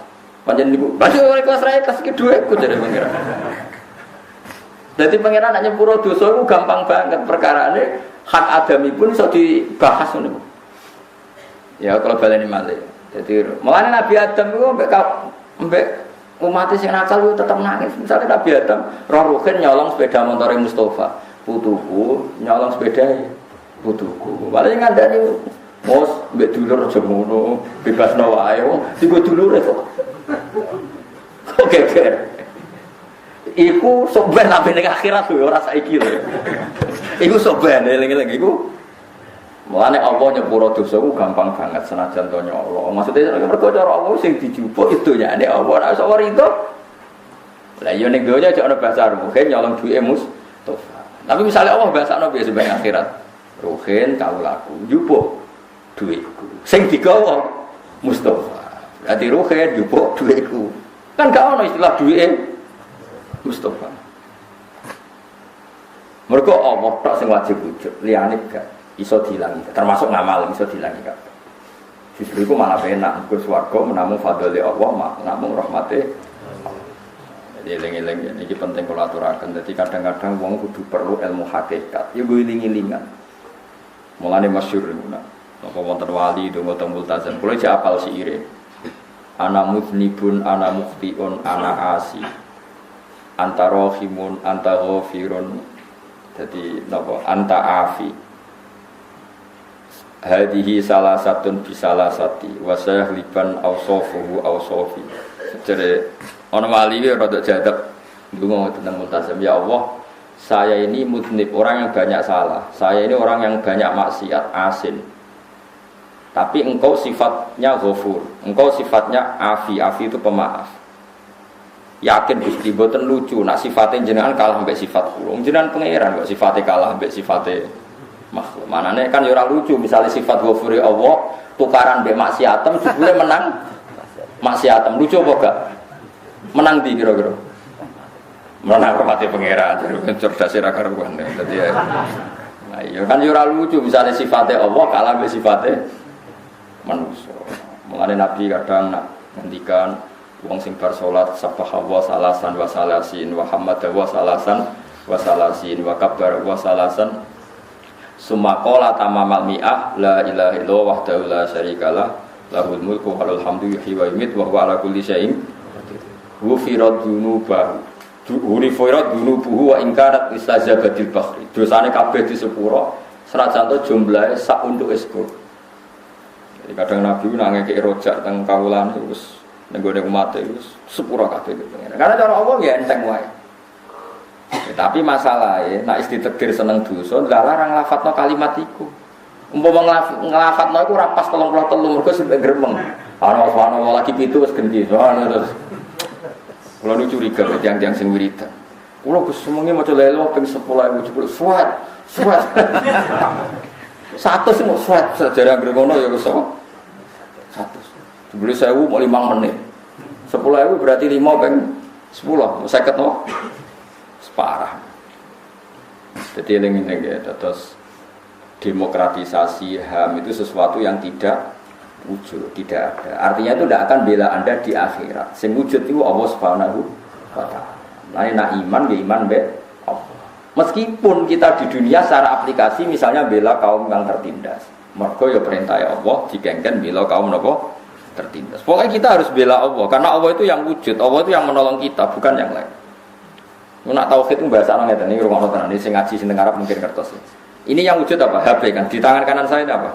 Panjen niku, "Baca ikhlas ra ikhlas iki duweku," jare pangeran. Dadi pangeran nak nyepuro dosa iku gampang banget perkarane hak adami pun iso dibahas ngono. Ya kalau baleni malih. Dadi mulane Nabi Adam iku mbek umat sing nakal itu tetap nangis. Misalnya Nabi Adam, Ruhin nyolong sepeda motor Mustafa, putuku nyolong sepeda putuku. Paling ngandani mos mbek dulur aja ngono, bebasno wae. Digo dulure kok. Oke. Iku sok ben sampe ning akhirat lho ora saiki lho. Iku sok ben eling-eling iku. Mulane Allah nyepuro dosaku gampang banget senajan to nyolong. Maksudnya mergo cara Allah sing dijupuk itu nyane Allah ora iso rido. Lah yo ning donya aja ana bahasa Ruhin nyolong duwe Mustafa. Tapi misalnya Allah bahasane piye sebab akhirat. Ruhin kaulaku njupuk duitku. Sing digawa Mustafa. Berarti Ruhin njupuk duitku. Kan gak ono istilah duwike Mustafa. Mergo Allah tok sing wajib wujud, liyane gak iso dilangi, termasuk ngamal iso dilangi kabeh. Justru iku malah enak, Gus swarga menamung fadhole Allah, namung rahmate. Jadi eling-eling iki penting kula aturaken. Dadi kadang-kadang wong kudu perlu ilmu hakikat. Ya go iling-ilingan. Mulane masyhur niku. Napa wonten wali donga teng multazam. Kula iki apal siire. Ana muthnibun, ana mukhtiun, ana asi. Anta rahimun, anta ghafirun. Jadi napa anta afi. Hadihi salah satun bisalah sati wasayah liban awsofuhu awsofi. Jadi orang wali rada jadab ngomong tentang multazam. Ya Allah, saya ini mudnib, orang yang banyak salah. Saya ini orang yang banyak maksiat, asin. Tapi engkau sifatnya ghafur, engkau sifatnya afi. Afi itu pemaaf. Yakin Gusti boten lucu nak sifatnya jenengan kalah ambek sifat kula. Jenengan pangeran kok sifatnya kalah ambek sifatnya makhluk. Manane kan ya ora lucu misalnya sifat ghafuri Allah tukaran mbek maksiatem jebule menang maksiatem. Lucu apa gak? Menang di kira-kira. Menang rahmate pangeran. Cerdas ra karuan. Dadi ya. Nah, iya kan ya ora lucu misalnya sifatnya Allah kalah mbek sifatnya manusia. Mulane Nabi kadang nak ngendikan wong sing bar salat subhanallah salasan wa salasin wa hamdahu wa salasan wa salasin wa kabbar wa salasan summa qala tamamal mi'ah la ilaha illallah wahdahu la syarikalah lahul mulku wa lahul hamdu yuhyi wa yumiitu wa huwa ala kulli syai'in qadir. Ghufirat dunubuhu wa in kanat istazabatil bahri. Dosane kabeh disepuro senajan to jumlahe sak untuk eskur. Jadi kadang Nabi nangeke rojak teng kawulane wis ning gone umat wis sepuro kabeh. Karena cara Allah ya enteng wae. Tapi masalahnya, nak istighfar seneng dosa, larang nglafadzno kalimat iku. Umpama nglafadzno iku ora pas 33 mergo sampe gremeng. Ana subhanallah lagi pitu wis genti. Soalnya terus kula nu curiga tiang-tiang sing wiridan. Kulo Gus semengi maca lelo ping 10.000 jebul suat. 100 mau suat sajare anggere ngono ya Gus apa? 100. Jebul 1000 mau 5 menit. 10.000 berarti 5 ping 10, 50 no? Separah. Jadi eling-eling ya, terus demokratisasi HAM itu sesuatu yang tidak wujud, tidak ada. Artinya itu tidak akan bela Anda di akhirat. Sing wujud itu Allah Subhanahu wa taala. Nah, iman ya iman be Allah. Meskipun kita di dunia secara aplikasi misalnya bela kaum yang tertindas. Mergo ya perintah Allah dikengken bela kaum napa tertindas. Pokoknya kita harus bela Allah karena Allah itu yang wujud, Allah itu yang menolong kita, bukan yang lain. Nak tauhid itu bahasa orang ngeten iki rumono tenan iki sing ngaji sing Arab mungkin ngertos. Ini yang wujud apa? HP kan. Di tangan kanan saya ini apa?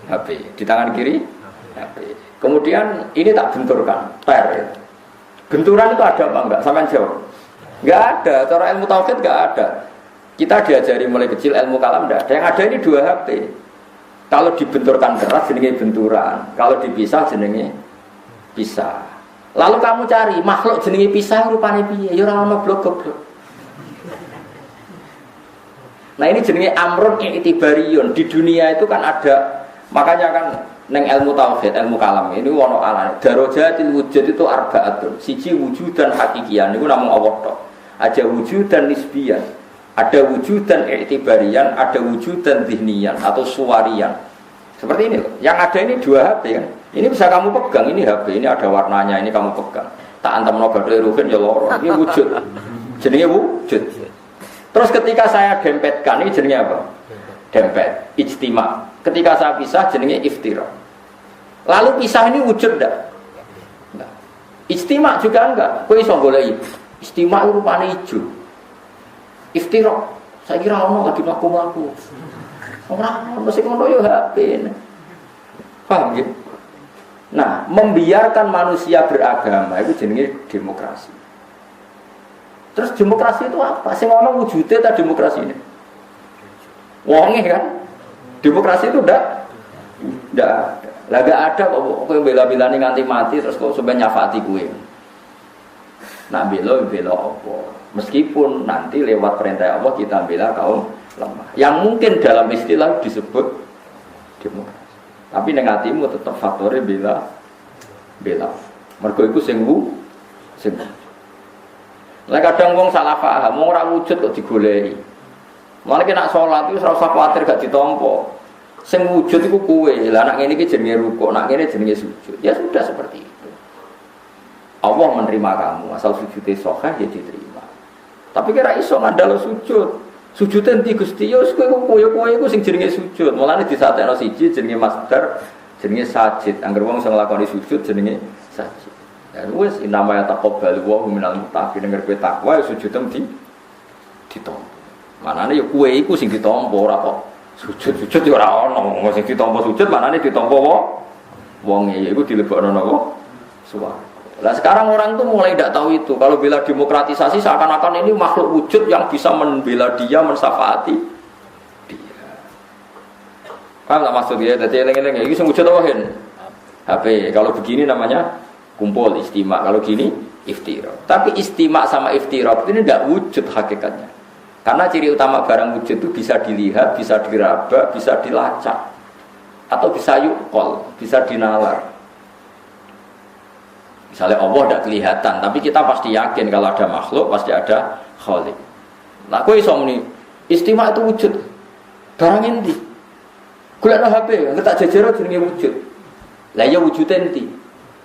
HP. Di tangan kiri HP. Kemudian ini tak benturkan, per. Benturan itu ada apa enggak? Sampean jawab. Enggak ada. Cara ilmu tauhid enggak ada. Kita diajari mulai kecil ilmu kalam enggak ada. Yang ada ini 2 HP. Kalau dibenturkan keras jenenge benturan. Kalau dipisah jenenge pisah. Lalu kamu cari makhluk jenenge pisah rupane piye? Ya ora ono blok-blok. Nah ini jenenge amrun i'tibariyun. Di dunia itu kan ada, makanya kan neng ilmu tauhid, ilmu kalam ini ono alane. Darajatil wujud itu arba'atun. Siji wujudan hakikian niku namung Allah tok. Ada wujudan nisbiyan, ada wujudan i'tibariyan, ada wujudan dzihniyan atau suwariyan. Seperti ini loh. Yang ada ini 2 HP kan. Ini bisa kamu pegang, ini HP, ini ada warnanya, ini kamu pegang. Tak antamno badhe ruhin ya loro. Ini wujud. Jenenge wujud. Terus ketika saya dempetkan, ini jenenge apa? Dempet, ijtima. Ketika saya pisah, jenenge iftira. Lalu pisah ini wujud enggak? Enggak. Ijtima juga enggak. Kowe iso goleki. Ijtima itu rupane ijo. Iftira, saya kira ono lagi mlaku-mlaku. Ora ono sing ngono yo HP. Paham ya? Nah, membiarkan manusia beragama itu jenenge demokrasi. Terus demokrasi itu apa? Sing ono wujude ta demokrasi ini? Wonge kan? Demokrasi itu ndak ada. Lah gak ada kok kowe bela-belani nganti mati terus kok sampe nyafati kowe. Nak bela apa? Meskipun nanti lewat perintah Allah kita bela kaum lemah. Yang mungkin dalam istilah disebut demokrasi. Tapi ning atimu tetap faktore bela. Mergo iku sing lah kadang wong salah paham, wong ora wujud kok digoleki. Mulane nek salat iku ora usah kuwatir gak ditampa. Sing wujud iku kowe. Lah nek ngene iki jenenge rukuk, nek ngene jenenge sujud. Ya sudah seperti itu. Allah menerima kamu, asal sujudnya sahih ya diterima. Tapi kira iso ngandalo sujud. Sujud enti Gusti ya kowe iku sing jenenge sujud. Mulane disatekno siji jenenge masdar, jenenge sajid. Angger wong sing nglakoni sujud jenenge sajid. Ya wis nama ya taqabbal wa minal muttaqin nek kowe takwa ya sujud ditampa. Manane ya kowe iku sing ditampa ora kok sujud ya ora ono. Wong sing ditampa sujud manane ditampa wong ya iku dilebokno napa? Suwarga. Lah sekarang orang tuh mulai tidak tahu itu. Kalau bela demokratisasi seakan-akan ini makhluk wujud yang bisa membela dia, mensyafaati dia. Paham tak maksudnya? Jadi eleng-eleng ini wujud apa hen? HP. Kalau begini namanya kumpul istima, kalau gini iftira. Tapi istima sama iftira ini tidak wujud hakikatnya. Karena ciri utama barang wujud itu bisa dilihat, bisa diraba, bisa dilacak, atau bisa yukol, bisa dinalar. Misalnya Allah tidak kelihatan, tapi kita pasti yakin kalau ada makhluk pasti ada khalik. Nah, aku iso muni istima itu wujud. Barang endi? Golekno HP, ngetak jejero jenenge wujud. Lah ya wujud endi?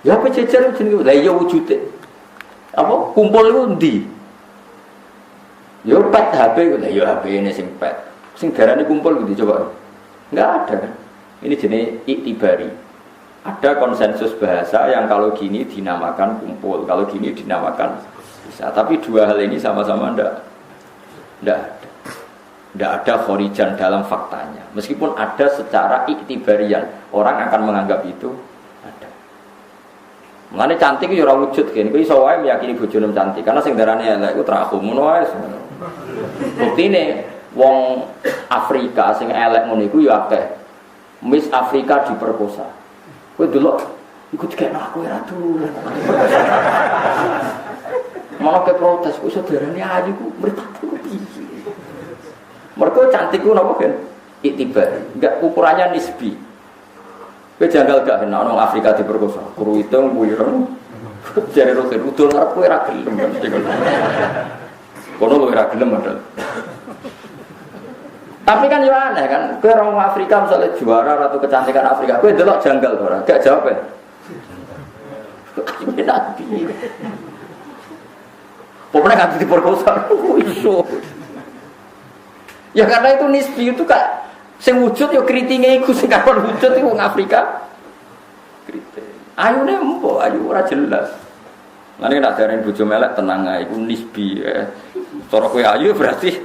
Ya apa jejer jenenge lha iya wujude. Apa kumpul iku ndi? Ya pet HP lha ya HP-ne sing pet. Sing darane kumpul gitu coba. Enggak ada kan. Ini jenis iktibari. Ada konsensus bahasa yang kalau gini dinamakan kumpul, kalau gini dinamakan bisa. Tapi 2 hal ini sama-sama enggak ada khorijan dalam faktanya. Meskipun ada secara iktibarian, orang akan menganggap itu ada. Mulane cantik itu ora wujud kan. Kowe iso wae meyakini bojone cantik karena sing darane elek iku terakhum ngono wae. Buktine wong Afrika sing elek ngono iku ya akeh. Miss Afrika diperkosa. Kowe delok iku dikene aku ora tulen. Mau ke protes, kok saudarane ayu ku mripate ku piye? Mergo cantik ku napa kan? Iktibar, enggak ukurannya nisbi. Kowe janggal gak kena orang Afrika diperkosa, kuru hitung kuwi. Jare rote udul arep kowe ra gelem mesti kono. Kono kowe ra gelem padahal. Tapi kan yo aneh kan, kowe orang Afrika misalnya juara ratu kecantikan Afrika, kowe delok janggal to ora? Gak jawab ya. Nabi. Pokoknya kan diperkosa iso. Ya karena itu nisbi itu kak sing wujud yo kritinge iku sing kapan wujud iku wong Afrika. Kriting. Ayune empo, ayu ora jelas. Lan nek darane bojo melek tenang ae iku nisbi. Cara kowe ayu berarti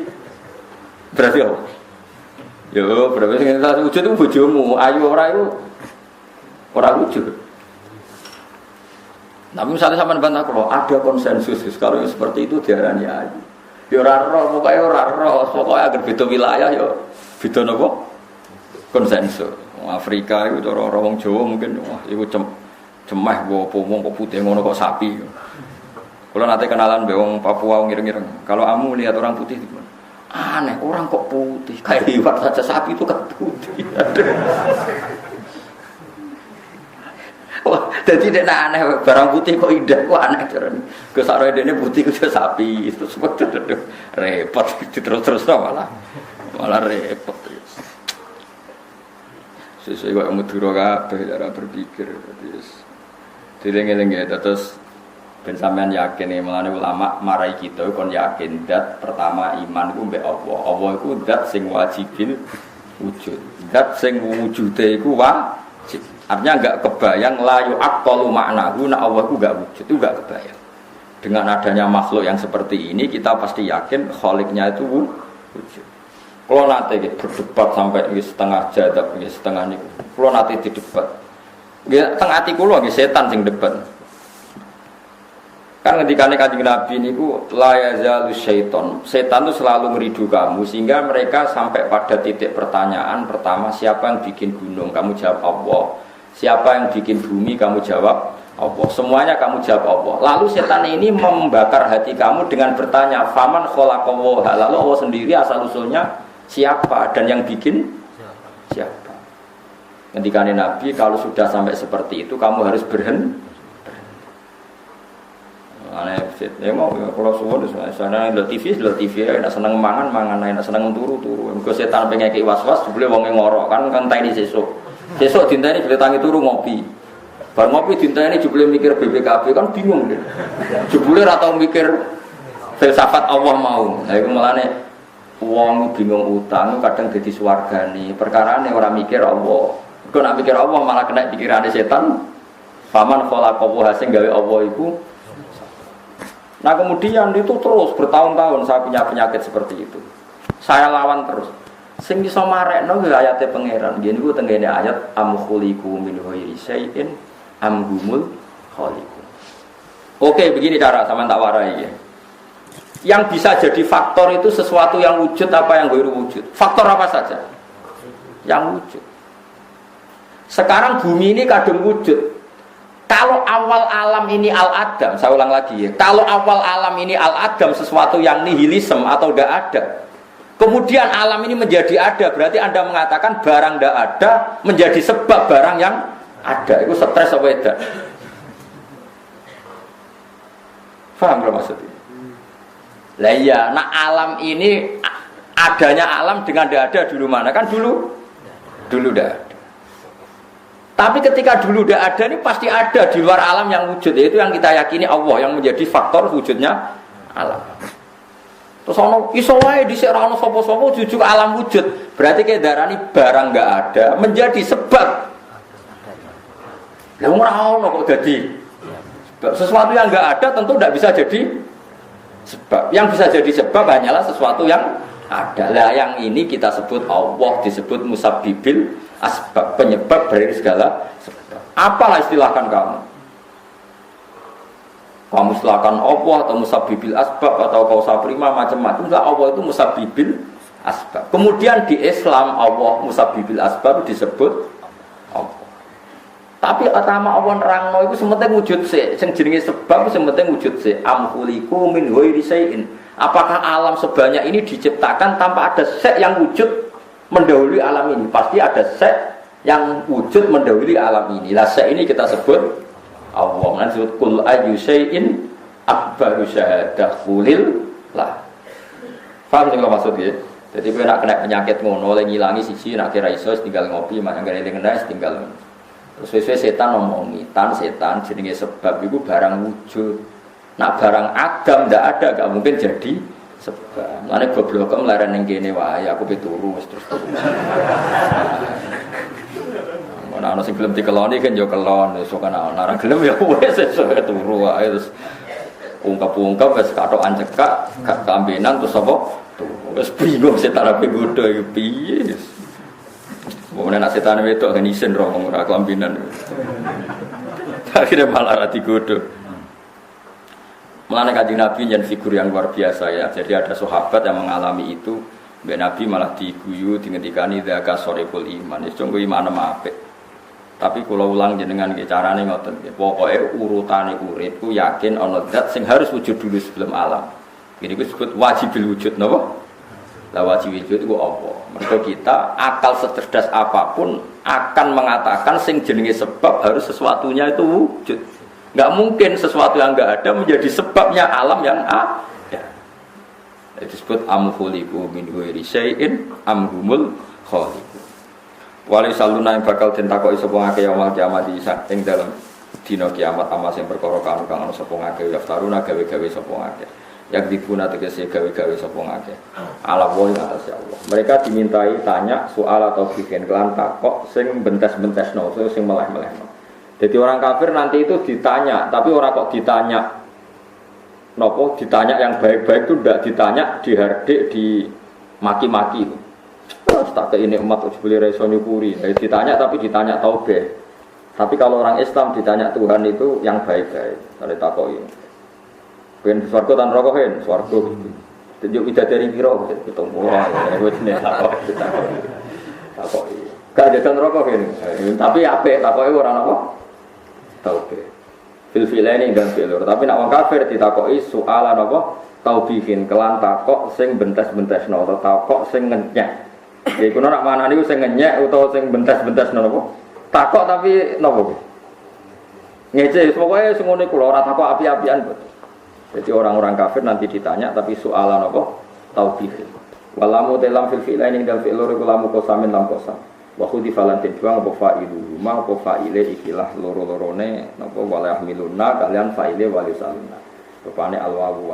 apa? Yo, berarti sing wujud itu bojomu, ayu ora iku ora wujud. Tapi misalnya sampean bantah kalau ada konsensus kalau seperti itu diarani ayu. Ya ora roh, pokoke ora roh, pokoke agar beda wilayah ya beda napa? Konsensus. Afrika itu cara wong Jawa mungkin wah iku cemeh apa wong kok putih ngono kok sapi. Kalau nanti kenalan mbek wong Papua ngireng-ngireng. Kalau kamu lihat orang putih itu aneh, orang kok putih kayak liwat saja sapi itu kan putih. Jadi dia aneh barang putih kok indah kok aneh carane. Kesare dene putih kok sapi itu seperti itu repot terus malah repot. Sesuai kok Madura kabeh cara berpikir terus. Dileng-eleng ya terus ben sampean yakin nih melane ulama marai kita kon yakin dat pertama iman ku mbek Allah. Allah iku zat sing wajibil wujud. Zat sing wujude iku wajib. Artinya enggak kebayang layu aqalu maknahu nak Allah itu enggak wujud, itu enggak kebayang. Dengan adanya makhluk yang seperti ini kita pasti yakin khaliknya itu wujud. Kalau nanti berdebat sampai setengah jadab, setengah niku. Kalau nanti didebat, tengah hati kulo setan sing debat. Kan ketika Kanjeng Nabi niku la yazalu syaiton. Setan itu selalu meridu kamu sehingga mereka sampai pada titik pertanyaan pertama, siapa yang bikin gunung? Kamu jawab Allah. Siapa yang bikin bumi? Kamu jawab Allah. Semuanya kamu jawab Allah. Lalu setan ini membakar hati kamu dengan bertanya, faman khalaqallaha. Lalu Allah sendiri asal usulnya siapa dan yang bikin siapa? Ketika Nabi kalau sudah sampai seperti itu kamu harus berhenti. Aneh, ya mau kalau suwon sana lihat TV ya, seneng mangan, seneng turu. Kalau setan pengen kayak was-was, boleh wong ngorok kan tadi sesuk dinteni boleh tangi turu ngopi. Bar ngopi dinteni boleh mikir BPKB kan bingung deh. Jebule ora tau mikir filsafat Allah mau. Lah iku melane wong bingung utang kadang dadi swargane. Perkarane ora mikir Allah. Kok nak mikir Allah malah kena pikirane setan. Faman khalaqahu sing gawe Allah iku. Nah kemudian itu terus bertahun-tahun saya punya penyakit seperti itu. Saya lawan terus. Sing iso marekno ge ayate pangeran. Ngene iku tengene ayat am khuliqu min ghairi syai'in am humul khaliqun. Oke, begini cara sama tak warai ya. Yang bisa jadi faktor itu sesuatu yang wujud apa yang ghairi wujud. Faktor apa saja? Yang wujud. Sekarang bumi ini kadung wujud. Kalau awal alam ini al-adam, saya ulang lagi ya. Kalau awal alam ini al-adam sesuatu yang nihilisme atau tidak ada. Kemudian alam ini menjadi ada, berarti Anda mengatakan barang tidak ada menjadi sebab barang yang ada. Itu stres apa tidak? Paham belum maksudnya? Lah iya, nah alam ini adanya alam dengan tidak ada dulu mana? Kan dulu tidak ada. Tapi ketika dulu tidak ada ini pasti ada di luar alam yang wujud. Itu yang kita yakini Allah yang menjadi faktor wujudnya alam. Terus ono iso wae dhisik ora ono sapa-sapa jujuk alam wujud. Berarti kayak darani barang enggak ada menjadi sebab. Lah ora ono kok dadi. Sesuatu yang enggak ada tentu tidak bisa jadi sebab. Yang bisa jadi sebab hanyalah sesuatu yang ada. Lah yang ini kita sebut Allah disebut musabbibil asbab, penyebab dari segala sebab. Apalah istilahkan kamu? Kamu istilahkan Allah atau musabbibil asbab atau kausa prima macam-macam. Enggak, Allah itu musabbibil asbab. Kemudian di Islam Allah musabbibil asbab disebut Allah. Tapi utama Allah nerangno iku sementing wujud sik, sing jenenge sebab sementing wujud sik. Amkhuliku min ghairi syai'in. Apakah alam sebanyak ini diciptakan tanpa ada sek yang wujud mendahului alam ini? Pasti ada sek yang wujud mendahului alam ini. Lah sek ini kita sebut Allah. Nanti disebut kul ayyu syai'in akbaru syahadah qulil lah. Paham sing maksudnya? Jadi kowe nak kena penyakit ngono oleh ngilangi siji nak kira iso tinggal ngopi mak anggere eling ndas tinggal. Terus sesuai setan ngomongi, setan jenenge sebab iku barang wujud. Nak barang agam ndak ada, gak mungkin jadi sebab. Mane goblok kok mlaren ning kene wae, aku pe turu wis terus turu. Ana ana sing gelem dikeloni kan yo kelon, esuk ana ora gelem ya wis esuk turu wae terus ungkap-ungkap wis katokan cekak, gak kambenan terus apa? Wis bingung setan ape godho iki piye. Wong nek setan wedok kan isin ro ora kambenan. Akhirnya malah ra digodho. Mulane Kanjeng Nabi yen figur yang luar biasa ya. Jadi ada sahabat yang mengalami itu, Mbak Nabi malah diguyu dingendikani dzaka soriful iman. Wis sungguh iman apik. Tapi kula ulang jenengan nggih carane ngoten nggih. Pokoke urutane urip ku yakin ana zat sing harus wujud dulu sebelum alam. Ini disebut wajibil wujud napa? Lah wajib wujud itu apa? Mergo kita akal secerdas apapun akan mengatakan sing jenenge sebab harus sesuatunya itu wujud. Enggak mungkin sesuatu yang enggak ada menjadi sebabnya alam yang ada. Itu disebut amkhuliku min ghairi syai'in amhumul khaliqu. Wali saluna yang bakal den takoki sapa ngake yaumul kiamat ing dalem dina kiamat ama sing perkara kang ana sapa ngake yaftaruna gawe-gawe sapa ngake. Yang dibuna tegese gawe-gawe sapa ngake. Ala wa atas ya Allah. Mereka dimintai tanya soal atau bikin kelan takok sing bentes-bentesno, sing meleh-melehno. Jadi orang kafir nanti itu ditanya, tapi orang kok ditanya, nopo ditanya yang baik-baik itu tidak ditanya dihardik, dimaki-maki itu. Terus tak ke ini umat ujbuli reso nyukuri, ditanya tapi ditanya taubeh. Tapi kalau orang Islam ditanya Tuhan itu yang baik-baik, ada takoi. Ben swarga tan rokohen, swarga. Tunjuk widadari piro, ketemu wah, wis nek takoi. Gak ada rokohen, tapi apik takoki ora napa? Taubih. Fil-filaini dan filur. Tapi nak wong kafir ditakoki soalan apa? Taubihin kelan takok sing bentes-bentesno atau takok sing ngenyek. Ya iku nak manani sing ngenyek utawa sing bentes-bentesno napa? Takok tapi napa? Ngece pokoke sing ngene kula ora takok api-apian. Jadi orang-orang kafir nanti ditanya tapi soalan apa? Taubihin. Walamu dalam fil-filaini dan filur iku lamu kosamin lam kosam. Wa khudi falantin buang apa fa'ilu ma apa fa'ile ikilah loro-lorone napa wala miluna kalian fa'ile walisaluna rupane alwawu